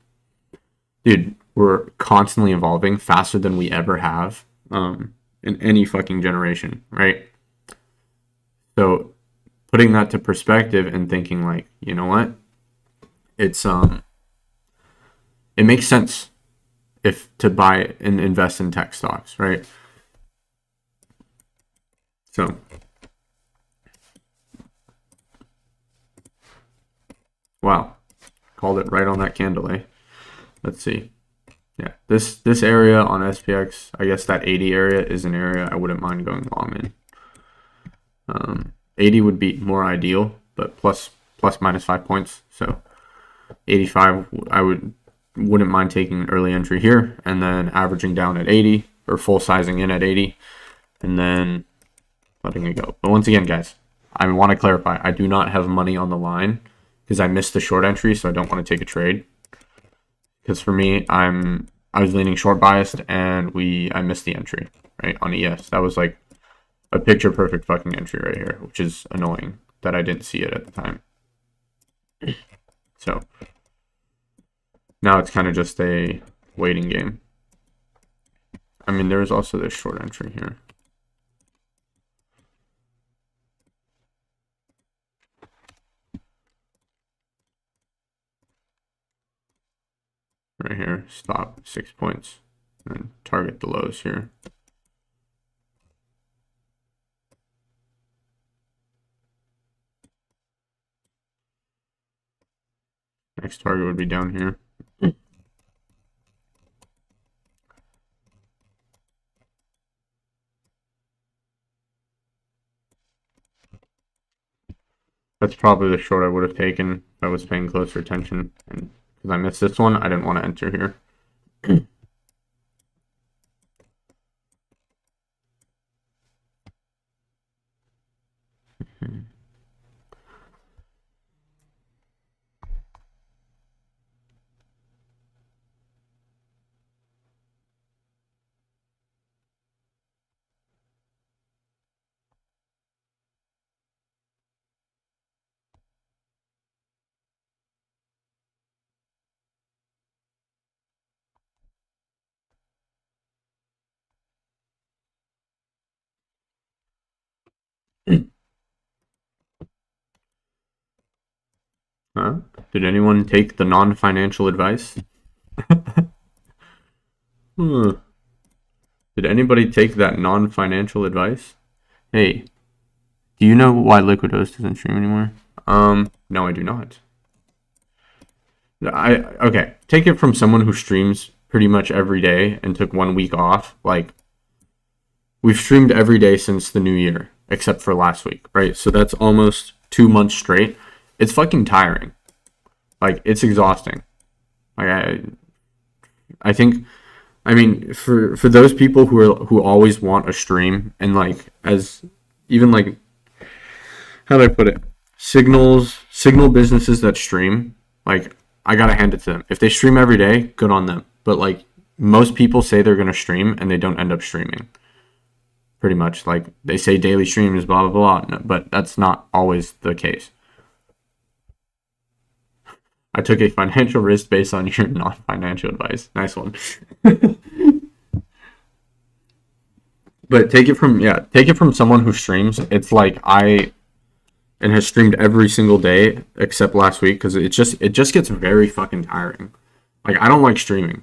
dude, we're constantly evolving faster than we ever have in any fucking generation, right? So putting that to perspective and thinking like, you know what? It's it makes sense. if to buy and invest in tech stocks, right? So wow, called it right on that candle, eh? Let's see. Yeah, this area on SPX, I guess that 80 area is an area I wouldn't mind going long in. 80 would be more ideal, but plus minus 5 points. So 85, I wouldn't mind taking an early entry here and then averaging down at 80 or full sizing in at 80 and then letting it go. But once again, guys, I want to clarify, I do not have money on the line because I missed the short entry, so I don't want to take a trade. Because for me, I was leaning short biased and I missed the entry, right, on ES. That was like a picture perfect fucking entry right here, which is annoying that I didn't see it at the time. So now it's kind of just a waiting game. I mean, there was also this short entry here. Right here, stop 6 points and target the lows here. Next target would be down here. That's probably the short I would have taken if I was paying closer attention. And because I missed this one, I didn't want to enter here. Did anyone take the non-financial advice? Did anybody take that non-financial advice? Hey, do you know why Liquidos doesn't stream anymore? No, I do not. Okay, take it from someone who streams pretty much every day and took 1 week off. Like, we've streamed every day since the new year, except for last week, right? So that's almost 2 months straight. It's fucking tiring. Like, it's exhausting. Like, I think, I mean, for those people who always want a stream and like as even like, how do I put it? Signal businesses that stream, like, I gotta hand it to them. If they stream every day, good on them. But like, most people say they're gonna stream and they don't end up streaming. Pretty much, like, they say daily streams, blah blah blah, but that's not always the case. I took a financial risk based on your non-financial advice. Nice one. But take it from someone who streams. It's like and has streamed every single day except last week because it just gets very fucking tiring. Like, I don't like streaming.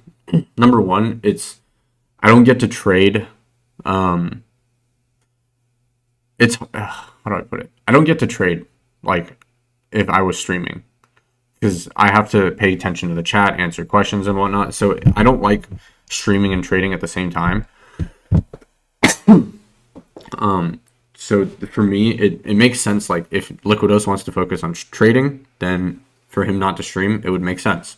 Number one, I don't get to trade. It's how do I put it? I don't get to trade like if I was streaming because I have to pay attention to the chat, answer questions and whatnot. So I don't like streaming and trading at the same time. So for me, it makes sense. Like, if Liquidos wants to focus on trading, then for him not to stream, it would make sense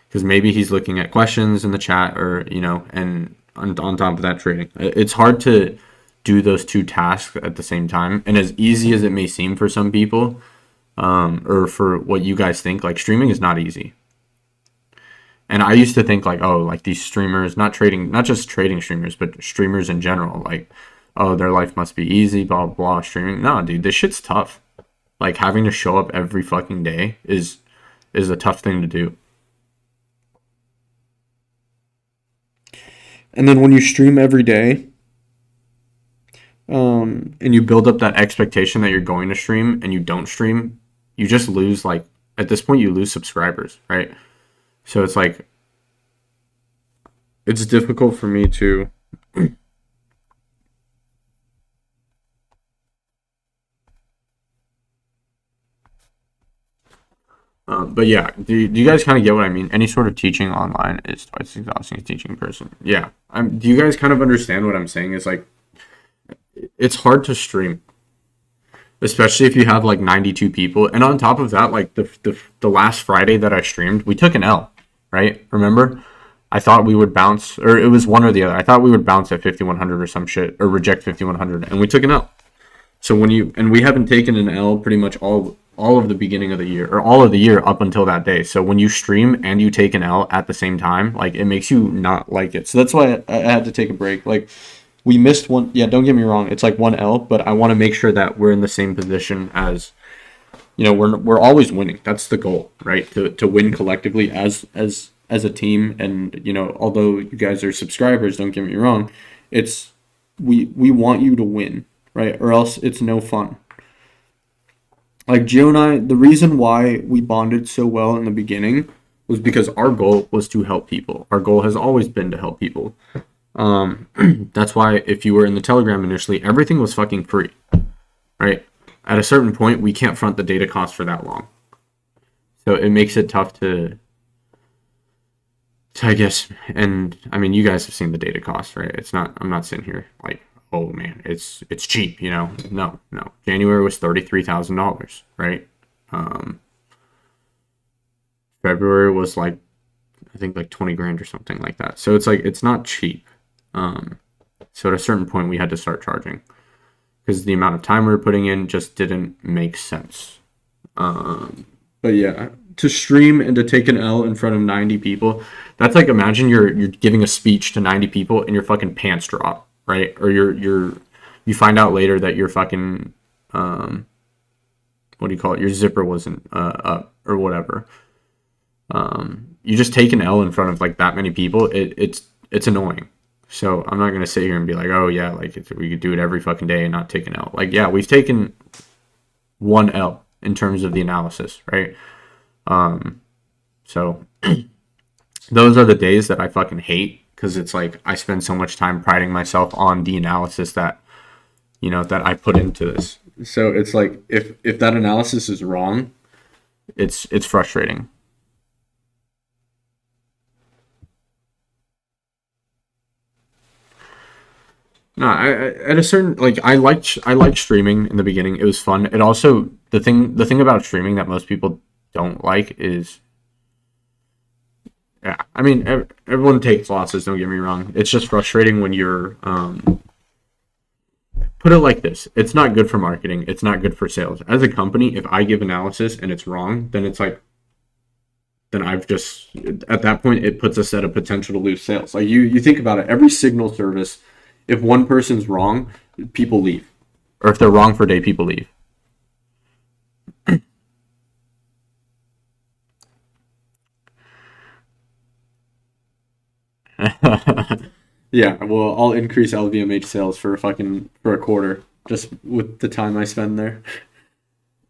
because maybe he's looking at questions in the chat or, and on top of that, trading. It's hard to do those two tasks at the same time. And as easy as it may seem for some people, or for what you guys think, like, streaming is not easy. And I used to think like, oh, like these streamers, not just trading streamers, but streamers in general, like, oh, their life must be easy, blah, blah, blah, streaming. No, dude, this shit's tough. Like, having to show up every fucking day is a tough thing to do. And then when you stream every day, and you build up that expectation that you're going to stream and you don't stream, you just lose, like, at this point, you lose subscribers, right? So it's like, it's difficult for me to but yeah, do you guys kind of get what I mean? Any sort of teaching online is twice as exhausting as teaching in person. Yeah. Do you guys kind of understand what I'm saying? It's like, it's hard to stream, especially if you have like 92 people. And on top of that, like the last Friday that I streamed, we took an L, right? Remember? I thought we would bounce, or it was one or the other. I thought we would bounce at 5100 or some shit, or reject 5100, and we took an L. So we haven't taken an L pretty much all of the beginning of the year, or all of the year up until that day. So when you stream and you take an L at the same time, like, it makes you not like it. So that's why I had to take a break. Like, we missed one. Yeah, don't get me wrong. It's like one L, but I want to make sure that we're in the same position as, we're always winning. That's the goal, right? To win collectively as a team. And, although you guys are subscribers, don't get me wrong, it's we want you to win, right? Or else it's no fun. Like, Gio and I, the reason why we bonded so well in the beginning was because our goal was to help people. Our goal has always been to help people. That's why if you were in the Telegram initially, everything was fucking free, right? At a certain point, we can't front the data cost for that long. So it makes it tough to I guess, and I mean, you guys have seen the data cost, right? I'm not sitting here like, oh man, it's cheap, No. January was $33,000, right? February was like, I think like 20 grand or something like that. So it's like, it's not cheap. So at a certain point we had to start charging because the amount of time we were putting in just didn't make sense. But yeah, to stream and to take an L in front of 90 people, that's like, imagine you're giving a speech to 90 people and your fucking pants drop, right? Or you find out later that your fucking what do you call it? Your zipper wasn't up or whatever. You just take an L in front of like that many people. It's annoying. So I'm not gonna sit here and be like, oh yeah, like we could do it every fucking day and not take an L. Like, yeah, we've taken one L in terms of the analysis, right? So those are the days that I fucking hate because it's like I spend so much time priding myself on the analysis that that I put into this. So it's like if that analysis is wrong, it's frustrating. No, at a certain, like, I liked streaming in the beginning. It was fun. It also, the thing about streaming that most people don't like is, yeah, I mean, everyone takes losses, don't get me wrong. It's just frustrating when you're put it like this. It's not good for marketing. It's not good for sales. As a company, if I give analysis and it's wrong, then it's like, then I've just, at that point, it puts us at a potential to lose sales. Like, you think about it, every signal service, if one person's wrong, people leave. Or if they're wrong for a day, people leave. Yeah, well, I'll increase LVMH sales for a quarter, just with the time I spend there.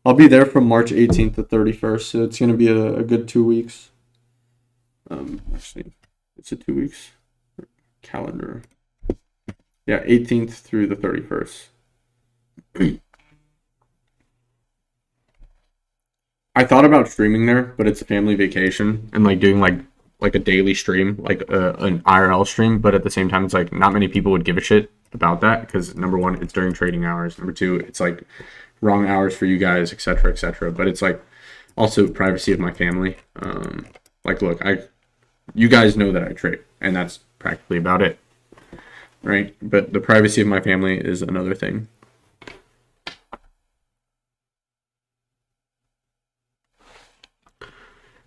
I'll be there from March 18th to 31st, so it's gonna be a good 2 weeks. Actually, it's a 2 weeks calendar. Yeah, 18th through the 31st. I thought about streaming there, but it's a family vacation and like doing like a daily stream, like an IRL stream. But at the same time, it's like not many people would give a shit about that because number one, it's during trading hours. Number two, it's like wrong hours for you guys, etc., etc. But it's like also privacy of my family. Like, look, you guys know that I trade, and that's practically about it. Right? But the privacy of my family is another thing.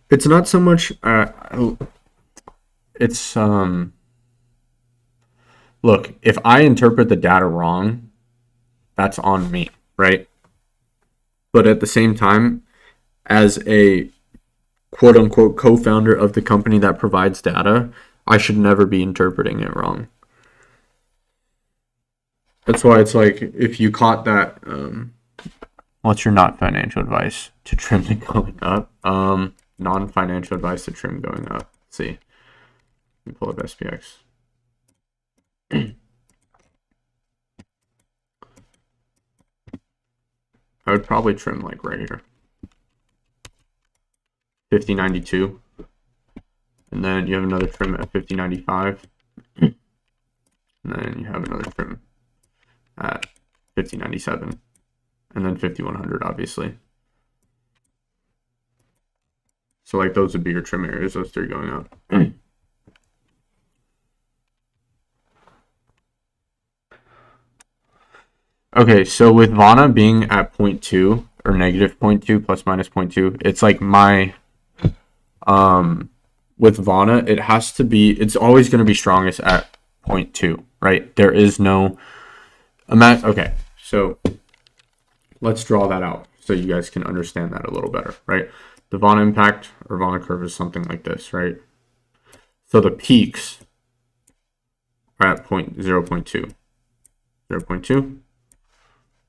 It's not so much it's look, if I interpret the data wrong, that's on me, right? But at the same time, as a quote unquote co-founder of the company that provides data, I should never be interpreting it wrong. That's why it's like, if you caught that, what's your not financial advice to trim it going up? Non-financial advice to trim going up. Let's see. me pull up SPX. I would probably trim like right here. 50.92. And then you have another trim at 50.95. And then you have another trim at 50.97. And then 5100, obviously. So like those would be your trim areas, those three going up. Okay, so with Vana being at 0.2 or negative 0.2 plus minus 0.2, it's like my with Vana, it has to be, it's always going to be strongest at 0.2, right? There is no okay, so let's draw that out so you guys can understand that a little better, right? The Vana impact or Vana curve is something like this, right? So the peaks are at 0.2, 0.2,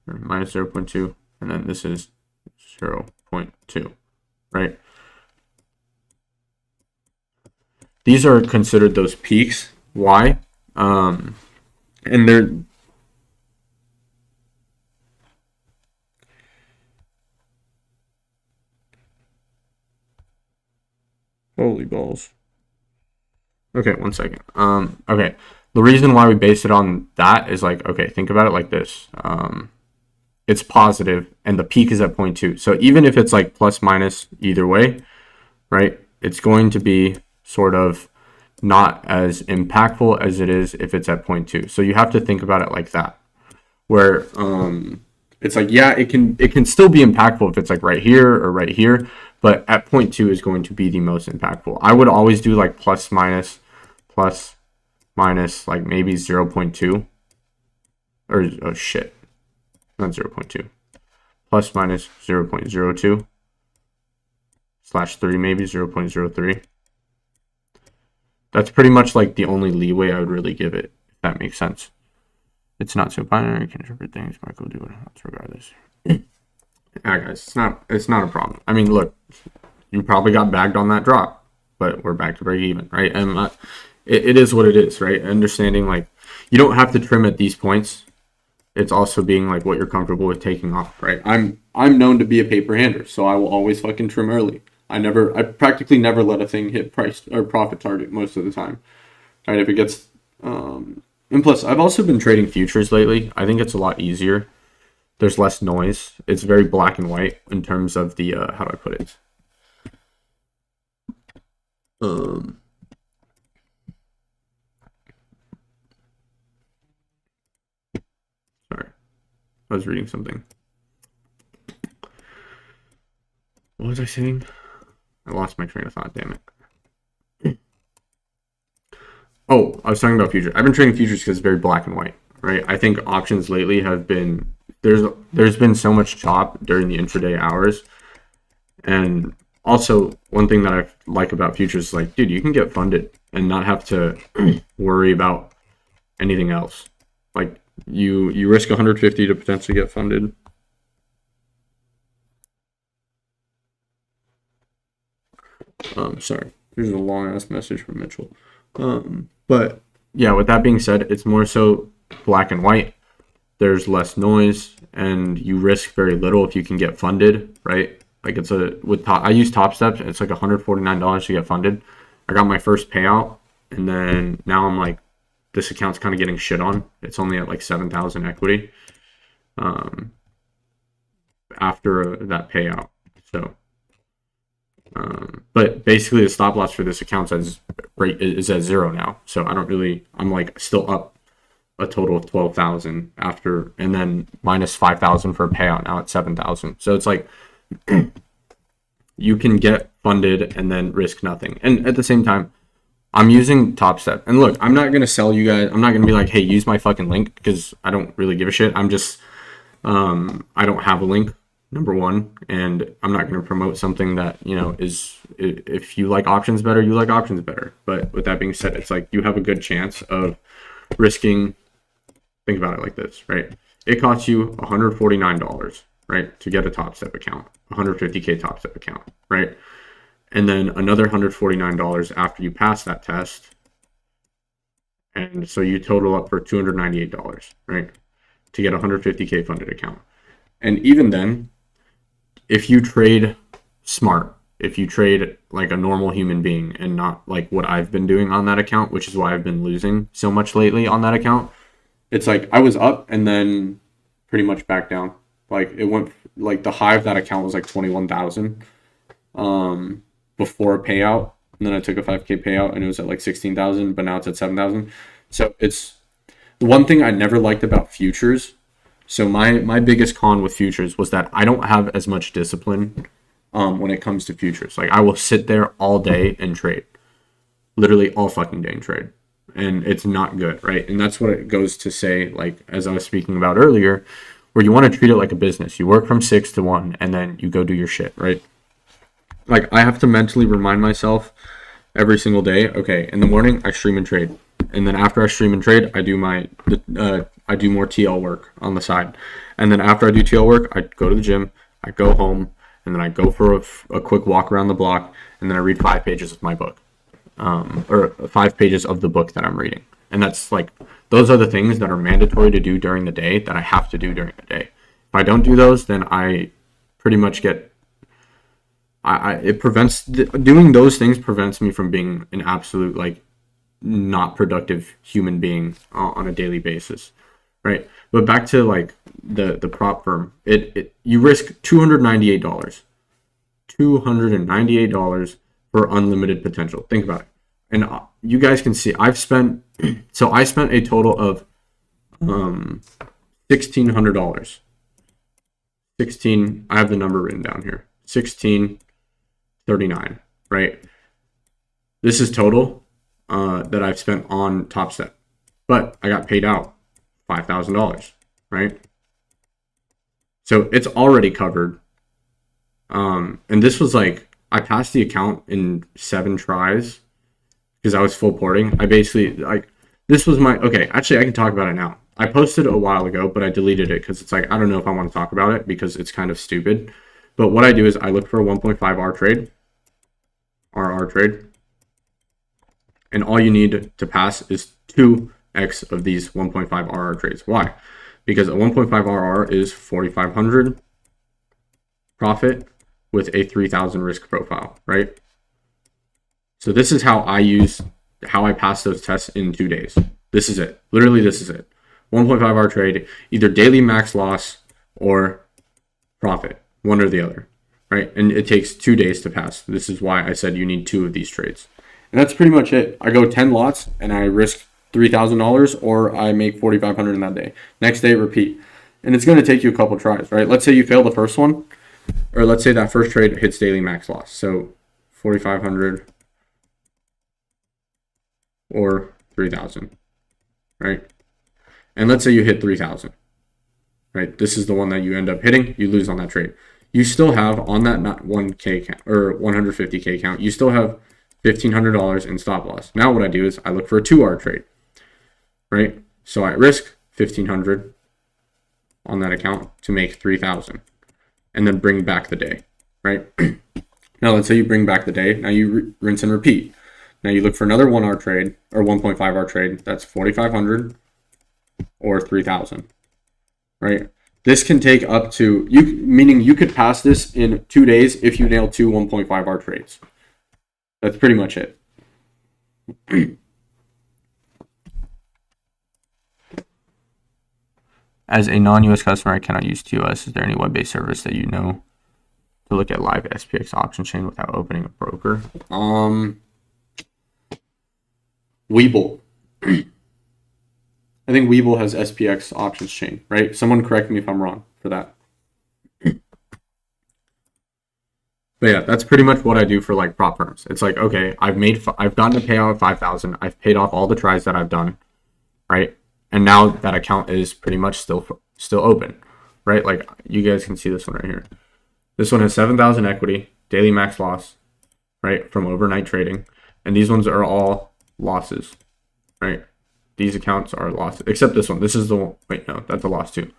or minus 0.2, and then this is 0.2, right? These are considered those peaks. Why? And they're holy balls. Okay, one second. Okay. The reason why we base it on that is like, okay, think about it like this. It's positive and the peak is at 0.2. So even if it's like plus minus either way, right? It's going to be sort of not as impactful as it is if it's at 0.2. So you have to think about it like that, where it's like, yeah, it can still be impactful if it's like right here or right here, but at 0.2 is going to be the most impactful. I would always do like plus minus, like maybe 0.2 or oh shit, not 0.2, plus minus 0.02 slash 3, maybe 0.03. That's pretty much like the only leeway I would really give it, if that makes sense. It's not so binary, you can interpret things, Michael do it. Let's regard this. Yeah, guys, it's not a problem. I mean, look, you probably got bagged on that drop, but we're back to break even, right? And it is what it is, right? Understanding like you don't have to trim at these points. It's also being like what you're comfortable with taking off, right? I'm known to be a paper hander, so I will always fucking trim early. I practically never let a thing hit price or profit target most of the time, right? If it gets and plus I've also been trading futures lately. I think it's a lot easier. There's less noise. It's very black and white in terms of the how do I put it? Sorry, I was reading something. What was I saying? I lost my train of thought, damn it. Oh, I was talking about futures. I've been trading futures because it's very black and white, right? I think options lately have been, there's been so much chop during the intraday hours. And also, one thing that I like about futures is like, dude, you can get funded and not have to worry about anything else. Like, you risk 150 to potentially get funded. Sorry, there's a long ass message from Mitchell. But yeah, with that being said, it's more so black and white. There's less noise and you risk very little if you can get funded, right? Like I use Top Steps. It's like $149 to get funded. I got my first payout and then now I'm like, this account's kind of getting shit on. It's only at like 7,000 equity after that payout. So but basically the stop loss for this account is at 0 now. So I'm like still up a total of 12,000 after, and then minus 5,000 for a payout now at 7,000. So it's like you can get funded and then risk nothing. And at the same time, I'm using Top Step. And look, I'm not going to sell you guys. I'm not going to be like, hey, use my fucking link, because I don't really give a shit. I'm just, I don't have a link, number one, and I'm not going to promote something that, is, if you like options better, you like options better. But with that being said, it's like you have a good chance of risking. Think about it like this, right? It costs you $149, right, to get a Top Step account, 150K Top Step account, right? And then another $149 after you pass that test, And so you total up for $298, right? To get a 150K funded account. And even then, if you trade smart, if you trade like a normal human being and not like what I've been doing on that account, which is why I've been losing so much lately on that account, it's like I was up and then pretty much back down. Like it went, like the high of that account was like 21,000 before a payout. And then I took a 5K payout and it was at like 16,000, but now it's at 7,000. So it's the one thing I never liked about futures. So my biggest con with futures was that I don't have as much discipline when it comes to futures. Like I will sit there all day and trade, literally all fucking day and trade. And it's not good, right? And that's what it goes to say, like, as I was speaking about earlier, where you want to treat it like a business. You work from 6 to 1 and then you go do your shit, right? Like I have to mentally remind myself every single day, okay, in the morning I stream and trade. And then after I stream and trade, I do more TL work on the side. And then after I do TL work, I go to the gym, I go home, and then I go for a quick walk around the block, and then I read 5 pages of my book, or 5 pages of the book that I'm reading. And that's like, those are the things that are mandatory to do during the day that I have to do during the day. If I don't do those, then I pretty much get, doing those things prevents me from being an absolute, like, not productive human being on a daily basis, right? But back to like the prop firm, you risk $298 for unlimited potential. Think about it. And you guys can see I spent a total of $1,600. I have the number written down here. 1639, right? This is total that I've spent on Top Step, but I got paid out $5,000, right? So it's already covered. And this was like, I passed the account in 7 tries because I was full porting. I basically, like, this was okay, actually I can talk about it now. I posted a while ago, but I deleted it because it's like, I don't know if I want to talk about it because it's kind of stupid. But what I do is I look for a 1.5 RR trade. And all you need to pass is 2x of these 1.5 RR trades. Why? Because a 1.5 RR is 4,500 profit with a 3,000 risk profile, right? So this is how I pass those tests in 2 days. This is it. Literally, this is it. 1.5 R trade, either daily max loss or profit, one or the other, right? And it takes 2 days to pass. This is why I said you need 2 of these trades. And that's pretty much it. I go 10 lots and I risk $3,000 or I make 4,500 in that day. Next day, repeat. And it's going to take you a couple tries, right? Let's say you fail the first one, or let's say that first trade hits daily max loss. So 4,500 or 3,000, right? And let's say you hit 3,000, right? This is the one that you end up hitting. You lose on that trade. You still have on that not 1K count or 150K count, you still have $1,500 in stop loss. Now what I do is I look for a 2R trade, right? So I risk 1,500 on that account to make 3,000 and then bring back the day, right? Now let's say you bring back the day. Now you rinse and repeat. Now you look for another 1R trade or 1.5R trade. That's 4,500 or 3,000, right? This can take up to, meaning you could pass this in 2 days if you nail 2 1.5R trades. That's pretty much it. As a non-US customer, I cannot use TOS. Is there any web-based service that you know to look at live SPX option chain without opening a broker? Webull. I think Webull has SPX options chain, right? Someone correct me if I'm wrong for that. But yeah, that's pretty much what I do for like prop firms. It's like, okay, I've gotten a payout of 5,000. I've paid off all the tries that I've done, right? And now that account is pretty much still open, right? Like you guys can see this one right here. This one has 7,000 equity, daily max loss, right? From overnight trading. And these ones are all losses, right? These accounts are losses, except this one. This is the one, wait, no, that's a loss too.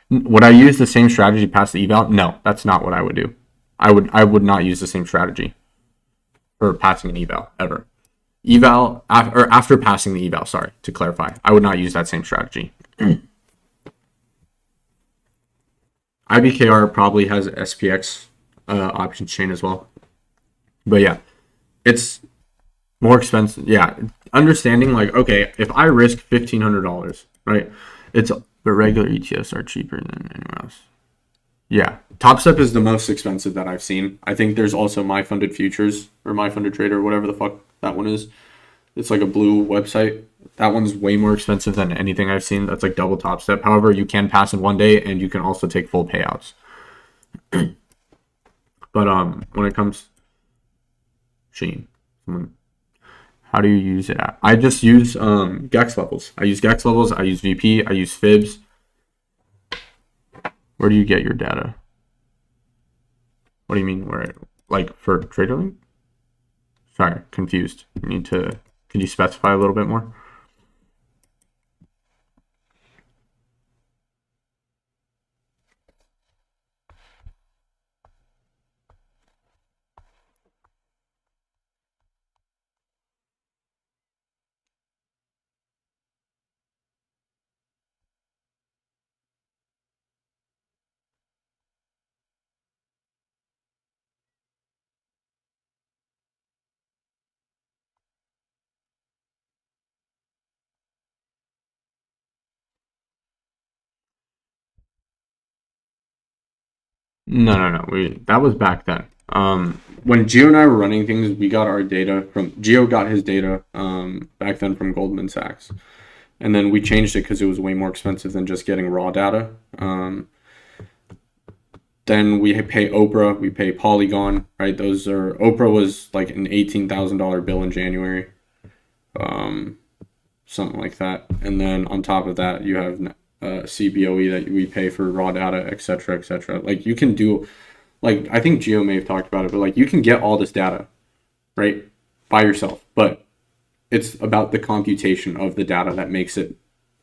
Would I use the same strategy past the eval? No, that's not what I would do. I would not use the same strategy for passing an eval ever. eval or after passing the eval. Sorry, to clarify, I would not use that same strategy. IBKR probably has SPX options chain as well, but yeah, it's more expensive. Yeah, understanding like, okay, if I risk $1,500, right? It's the regular ETFs are cheaper than anyone else. Yeah, Top Step is the most expensive that I've seen. I think there's also My Funded Futures or My Funded Trader, whatever the fuck that one is. It's like a blue website. That one's way more expensive than anything I've seen. That's like double Top Step. However, you can pass in one day and you can also take full payouts. But when it comes Sheen, how do you use it? I just use Gex levels. I use Gex levels. I use VP. I use Fibs. Where do you get your data? What do you mean? Where, like for Traderlink? Sorry, confused. Can you specify a little bit more? No. That was back then. When Gio and I were running things, we got our data from Gio got his data back then from Goldman Sachs, and then we changed it because it was way more expensive than just getting raw data. Then we pay Oprah, we pay Polygon, right? Oprah was like an $18,000 bill in January, something like that. And then on top of that, you have CBOE that we pay for raw data, etc., etc. Like you can do, like I think Gio may have talked about it, but like you can get all this data, right, by yourself. But it's about the computation of the data that makes it,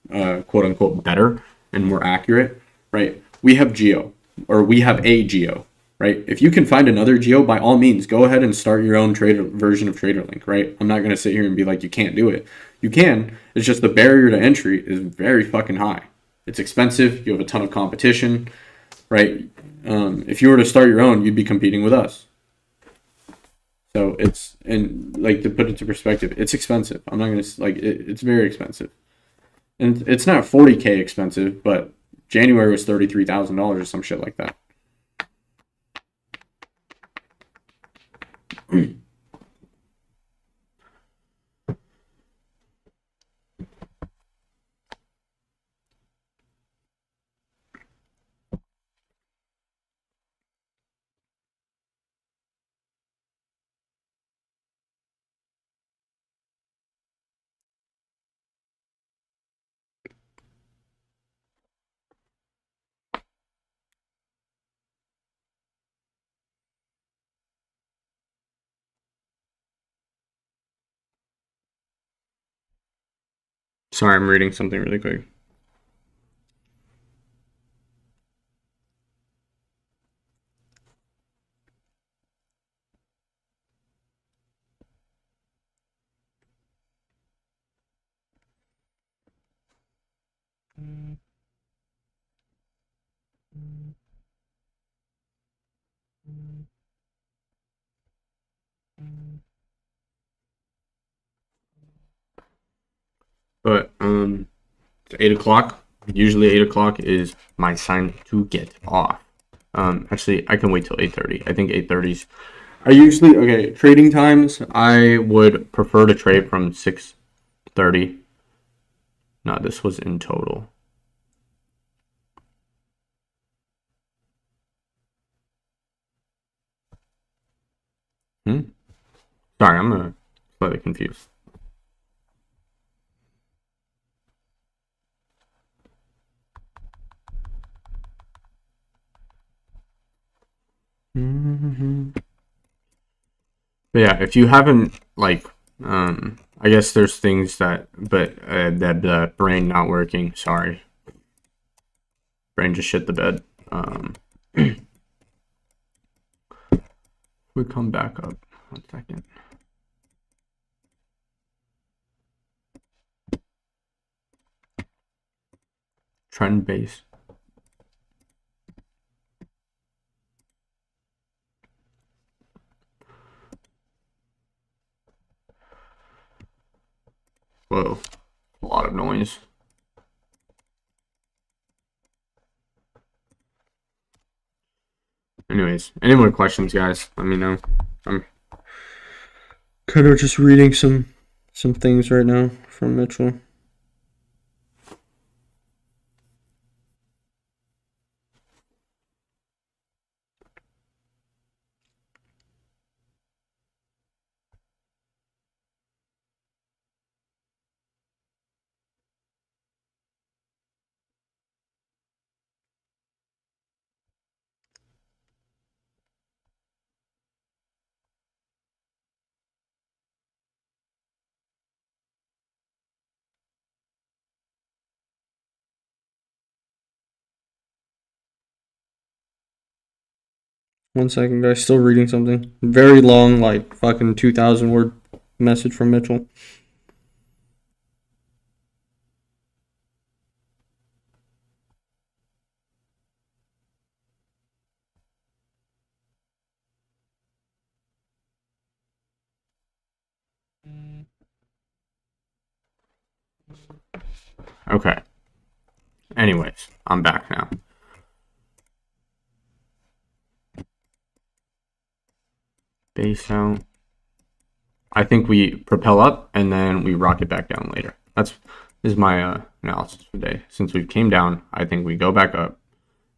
quote unquote, better and more accurate, right? We have Geo, or we have a Geo, right? If you can find another Geo, by all means, go ahead and start your own version of Traderlink, right? I'm not going to sit here and be like, you can't do it. You can. It's just the barrier to entry is very fucking high. It's expensive. You have a ton of competition, right? If you were to start your own, you'd be competing with us. So and like to put it to perspective, it's expensive. I'm not going to, like, it's very expensive. And it's not 40K expensive, but January was $33,000 or some shit like that. Sorry, I'm reading something really quick. But it's 8 o'clock. Usually 8 o'clock is my sign to get off. Actually, I can wait till 8:30. I think 8:30's. I usually trading times. I would prefer to trade from 6:30. No, this was in total. Sorry, I'm slightly confused. But yeah, if you haven't, like, I guess there's things that the brain not working. Sorry, brain just shit the bed. We come back up 1 second. trend base. Whoa, a lot of noise. Anyways, any more questions, guys? Let me know. I'm kind of just reading some things right now from Mitchell. One second, guys. Still reading something. Very long, like fucking 2,000 word message from Mitchell. Okay. Anyways, I'm back now. Base out. I think we propel up and then we rocket back down later. This is my analysis for today. Since we came down, I think we go back up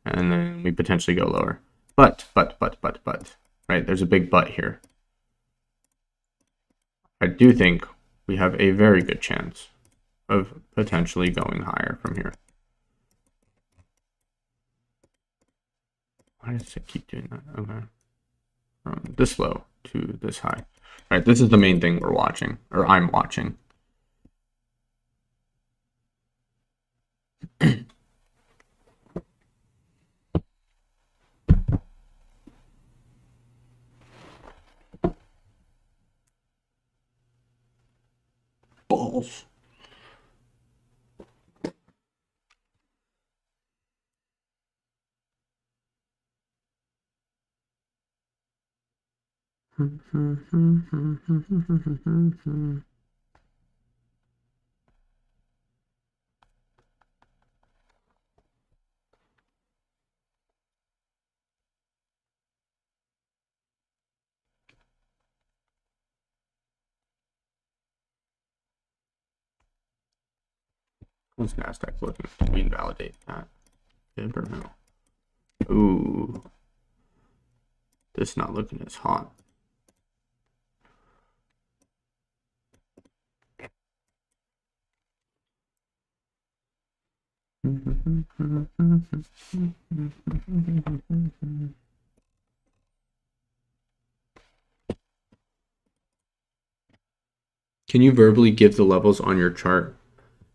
and then we potentially go lower. But, right? There's a big but here. I do think we have a very good chance of potentially going higher from here. Why does it keep doing that? Okay. From this low to this high. All right, this is the main thing we're watching, or I'm watching. Balls. What's NASDAQ looking? Can we invalidate that? Dip or no? Ooh. This not looking as hot. Can you verbally give the levels on your chart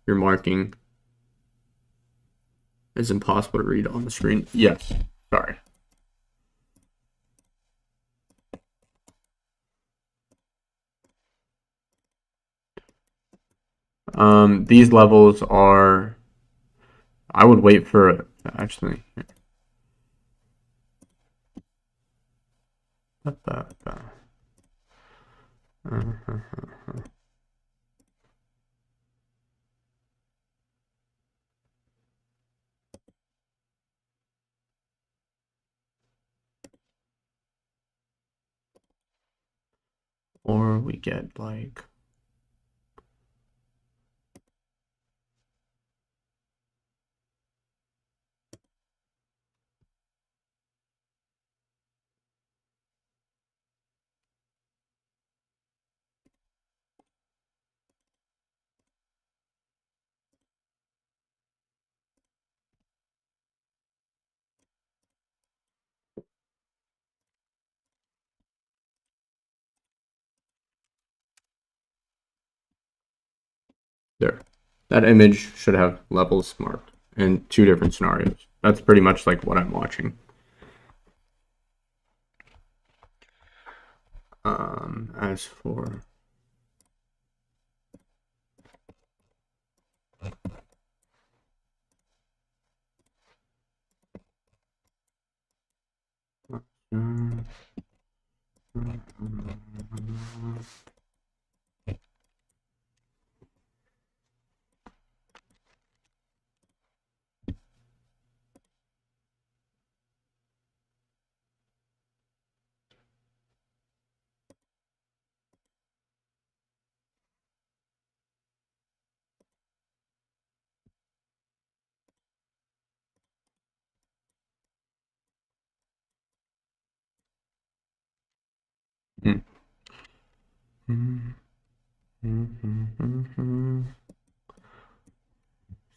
you're marking? It's impossible to read on the screen. Yes. Sorry. These levels are. I would wait for actually. Or we get like. There. That image should have levels marked in two different scenarios. That's pretty much like what I'm watching. As for Mm.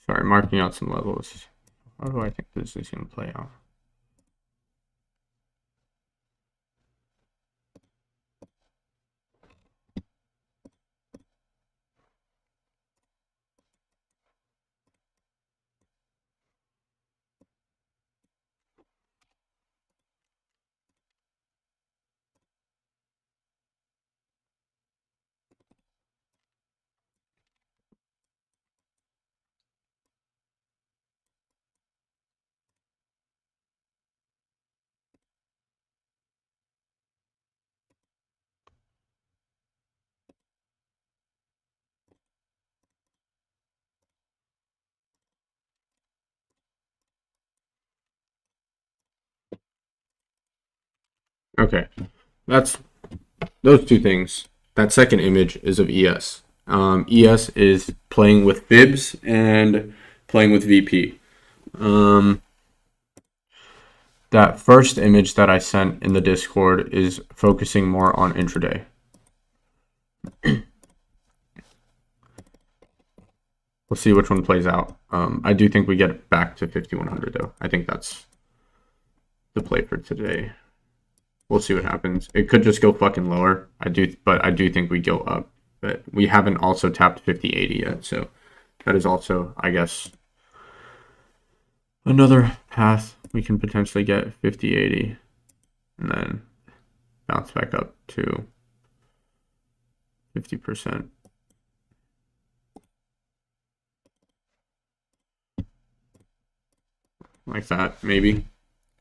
Sorry, marking out some levels. How do I think this is going to play out? Okay, that's those two things. That second image is of ES. ES is playing with fibs and playing with VP. That first image that I sent in the Discord is focusing more on intraday. We'll see which one plays out. I do think we get it back to 5,100 though. I think that's the play for today. We'll see what happens. It could just go fucking lower. But I do think we go up. But we haven't also tapped 5080 yet, so that is also, I guess, another path we can potentially get 5080 and then bounce back up to 50%. Like that, maybe.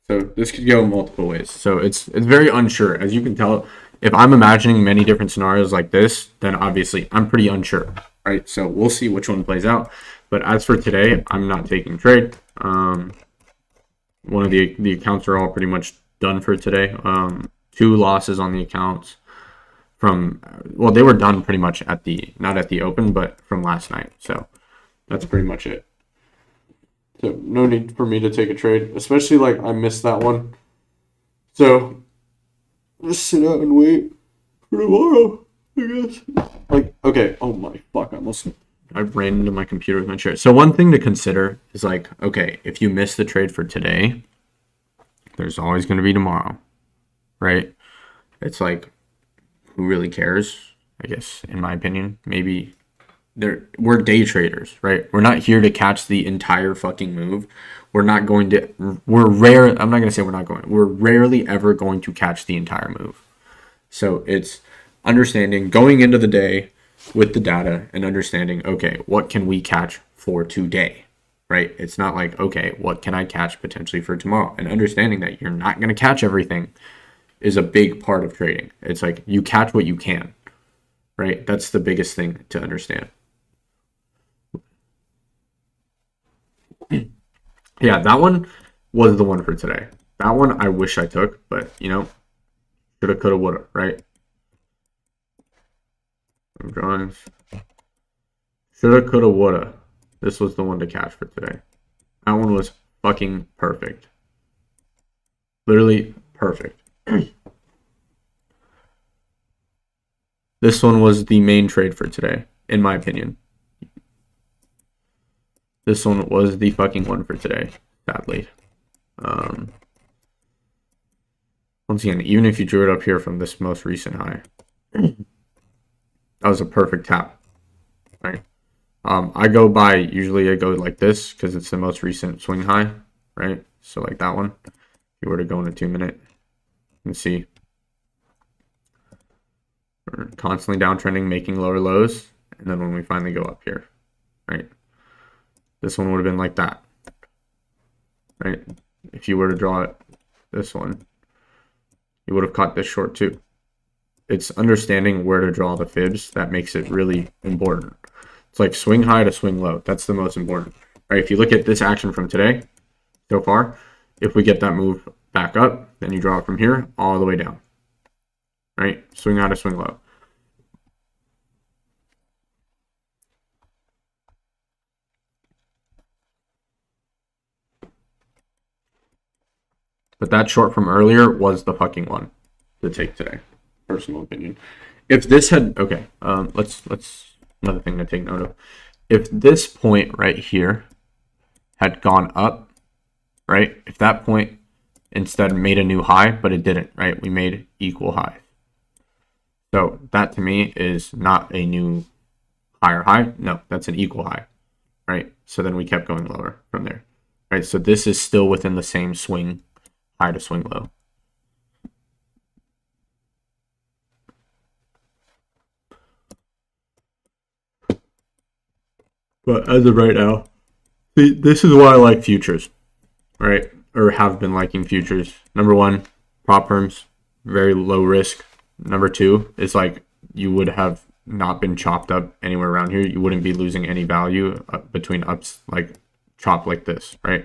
So this could go multiple ways. So it's very unsure. As you can tell, if I'm imagining many different scenarios like this, then obviously I'm pretty unsure, right? So we'll see which one plays out. But as for today, I'm not taking trade. One of the accounts are all pretty much done for today. 2 losses on the accounts from, well, they were done pretty much at the, not at the open, but from last night. So that's pretty much it. So no need for me to take a trade, especially like I missed that one. So just sit out and wait for tomorrow, I guess. Like, okay, oh my fuck, I ran into my computer with my chair. So one thing to consider is like, okay, if you miss the trade for today, there's always going to be tomorrow, right? It's like, who really cares? I guess, in my opinion, maybe we're day traders, right? We're not here to catch the entire fucking move. We're not going to, I'm not going to say we're rarely ever going to catch the entire move. So it's understanding going into the day with the data and understanding, okay, what can we catch for today, right? It's not like, okay, what can I catch potentially for tomorrow? And understanding that you're not going to catch everything is a big part of trading. It's like you catch what you can, right? That's the biggest thing to understand. Yeah, that one was the one for today. That one I wish I took, but you know, shoulda, coulda, woulda, right? Drawings. Shoulda, coulda, woulda. This was the one to catch for today. That one was fucking perfect. Literally perfect. This one was the main trade for today, in my opinion. This one was the fucking one for today, sadly. Once again, even if you drew it up here from this most recent high, that was a perfect tap, right? Usually I go like this because it's the most recent swing high, right? So like that one, if you were to go in a 2 minute, you can see we're constantly downtrending, making lower lows. And then when we finally go up here, right? This one would have been like that, right? If you were to draw it, this one, you would have caught this short too. It's understanding where to draw the fibs that makes it really important. It's like swing high to swing low. That's the most important. All right, if you look at this action from today, so far, if we get that move back up, then you draw it from here all the way down. Right? Swing high to swing low. But that short from earlier was the fucking one to take today. personal opinion. If this had, okay, let's another thing to take note of. If this point right here had gone up, right? If that point instead made a new high, but it didn't, right? We made equal high. So that to me is not a new higher high. No, that's an equal high, right? So then we kept going lower from there, right? So this is still within the same swing high to swing low. But as of right now, this is why I like futures, right? Or have been liking futures. Number one, prop firms, very low risk. Number two is like you would have not been chopped up anywhere around here. You wouldn't be losing any value between ups, like chop like this, right?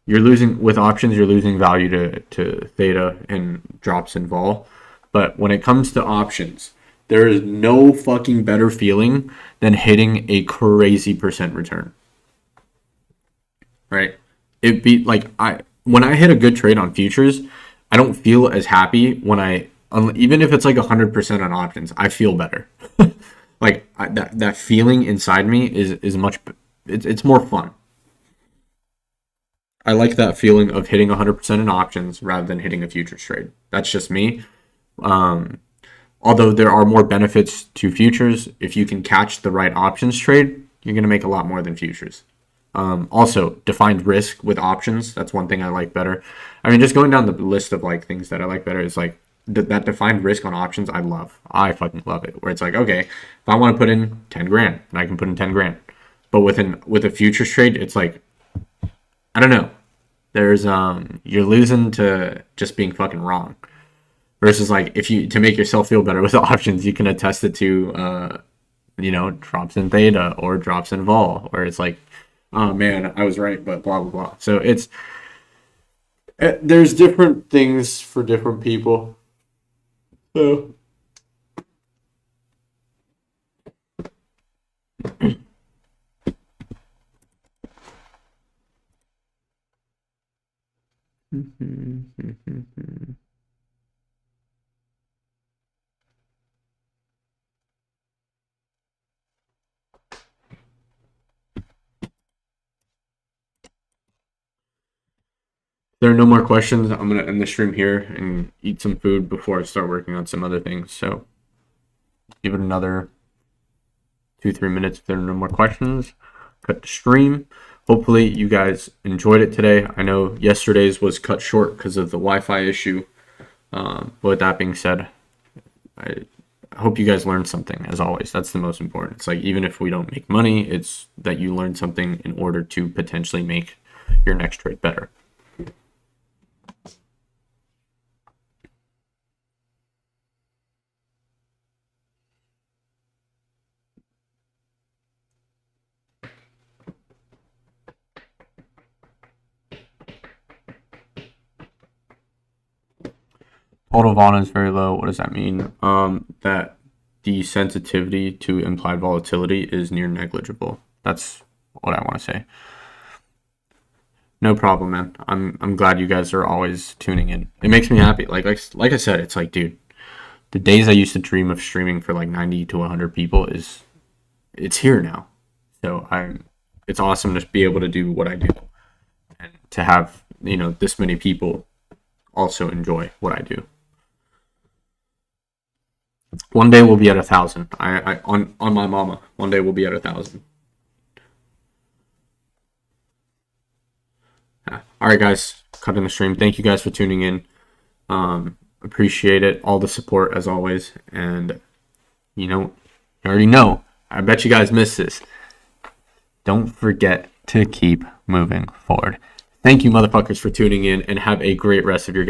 You're losing with options, you're losing value to theta and drops in vol. But when it comes to options, there is no fucking better feeling than hitting a crazy percent return. Right? It be like when I hit a good trade on futures, I don't feel as happy when even if it's like 100% on options, I feel better. Like that feeling inside me is much. It's more fun. I like that feeling of hitting 100% in options rather than hitting a futures trade. That's just me. Although there are more benefits to futures, if you can catch the right options trade, you're going to make a lot more than futures. Also, defined risk with options, that's one thing I like better. I mean, just going down the list of like things that I like better is like that defined risk on options. I fucking love it. Where it's like, okay, if I want to put in 10 grand, and I can put in 10 grand. But with a futures trade, it's like, I don't know. There's you're losing to just being fucking wrong. Versus like to make yourself feel better with the options, you can attest it to drops in theta or drops in vol, where it's like, oh man, I was right, but blah blah blah. So there's different things for different people. So there are no more questions. I'm going to end the stream here and eat some food before I start working on some other things. So give it another 2-3 minutes. If there are no more questions, cut the stream. Hopefully you guys enjoyed it today. I know yesterday's was cut short because of the Wi-Fi issue. But with that being said, I hope you guys learned something. As always, that's the most important. It's like, even if we don't make money, it's that you learn something in order to potentially make your next trade better. Total vol is very low. What does that mean? That the sensitivity to implied volatility is near negligible. That's what I want to say. No problem, man. I'm glad you guys are always tuning in. It makes me happy. Like I said, it's like, dude, the days I used to dream of streaming for like 90 to 100 people it's here now. So it's awesome to be able to do what I do and to have, this many people also enjoy what I do. One day we'll be at 1,000. On my mama. One day we'll be at 1,000. Yeah. All right, guys. Cutting the stream. Thank you guys for tuning in. Appreciate it. All the support as always. And you already know. I bet you guys missed this. Don't forget to keep moving forward. Thank you, motherfuckers, for tuning in, and have a great rest of your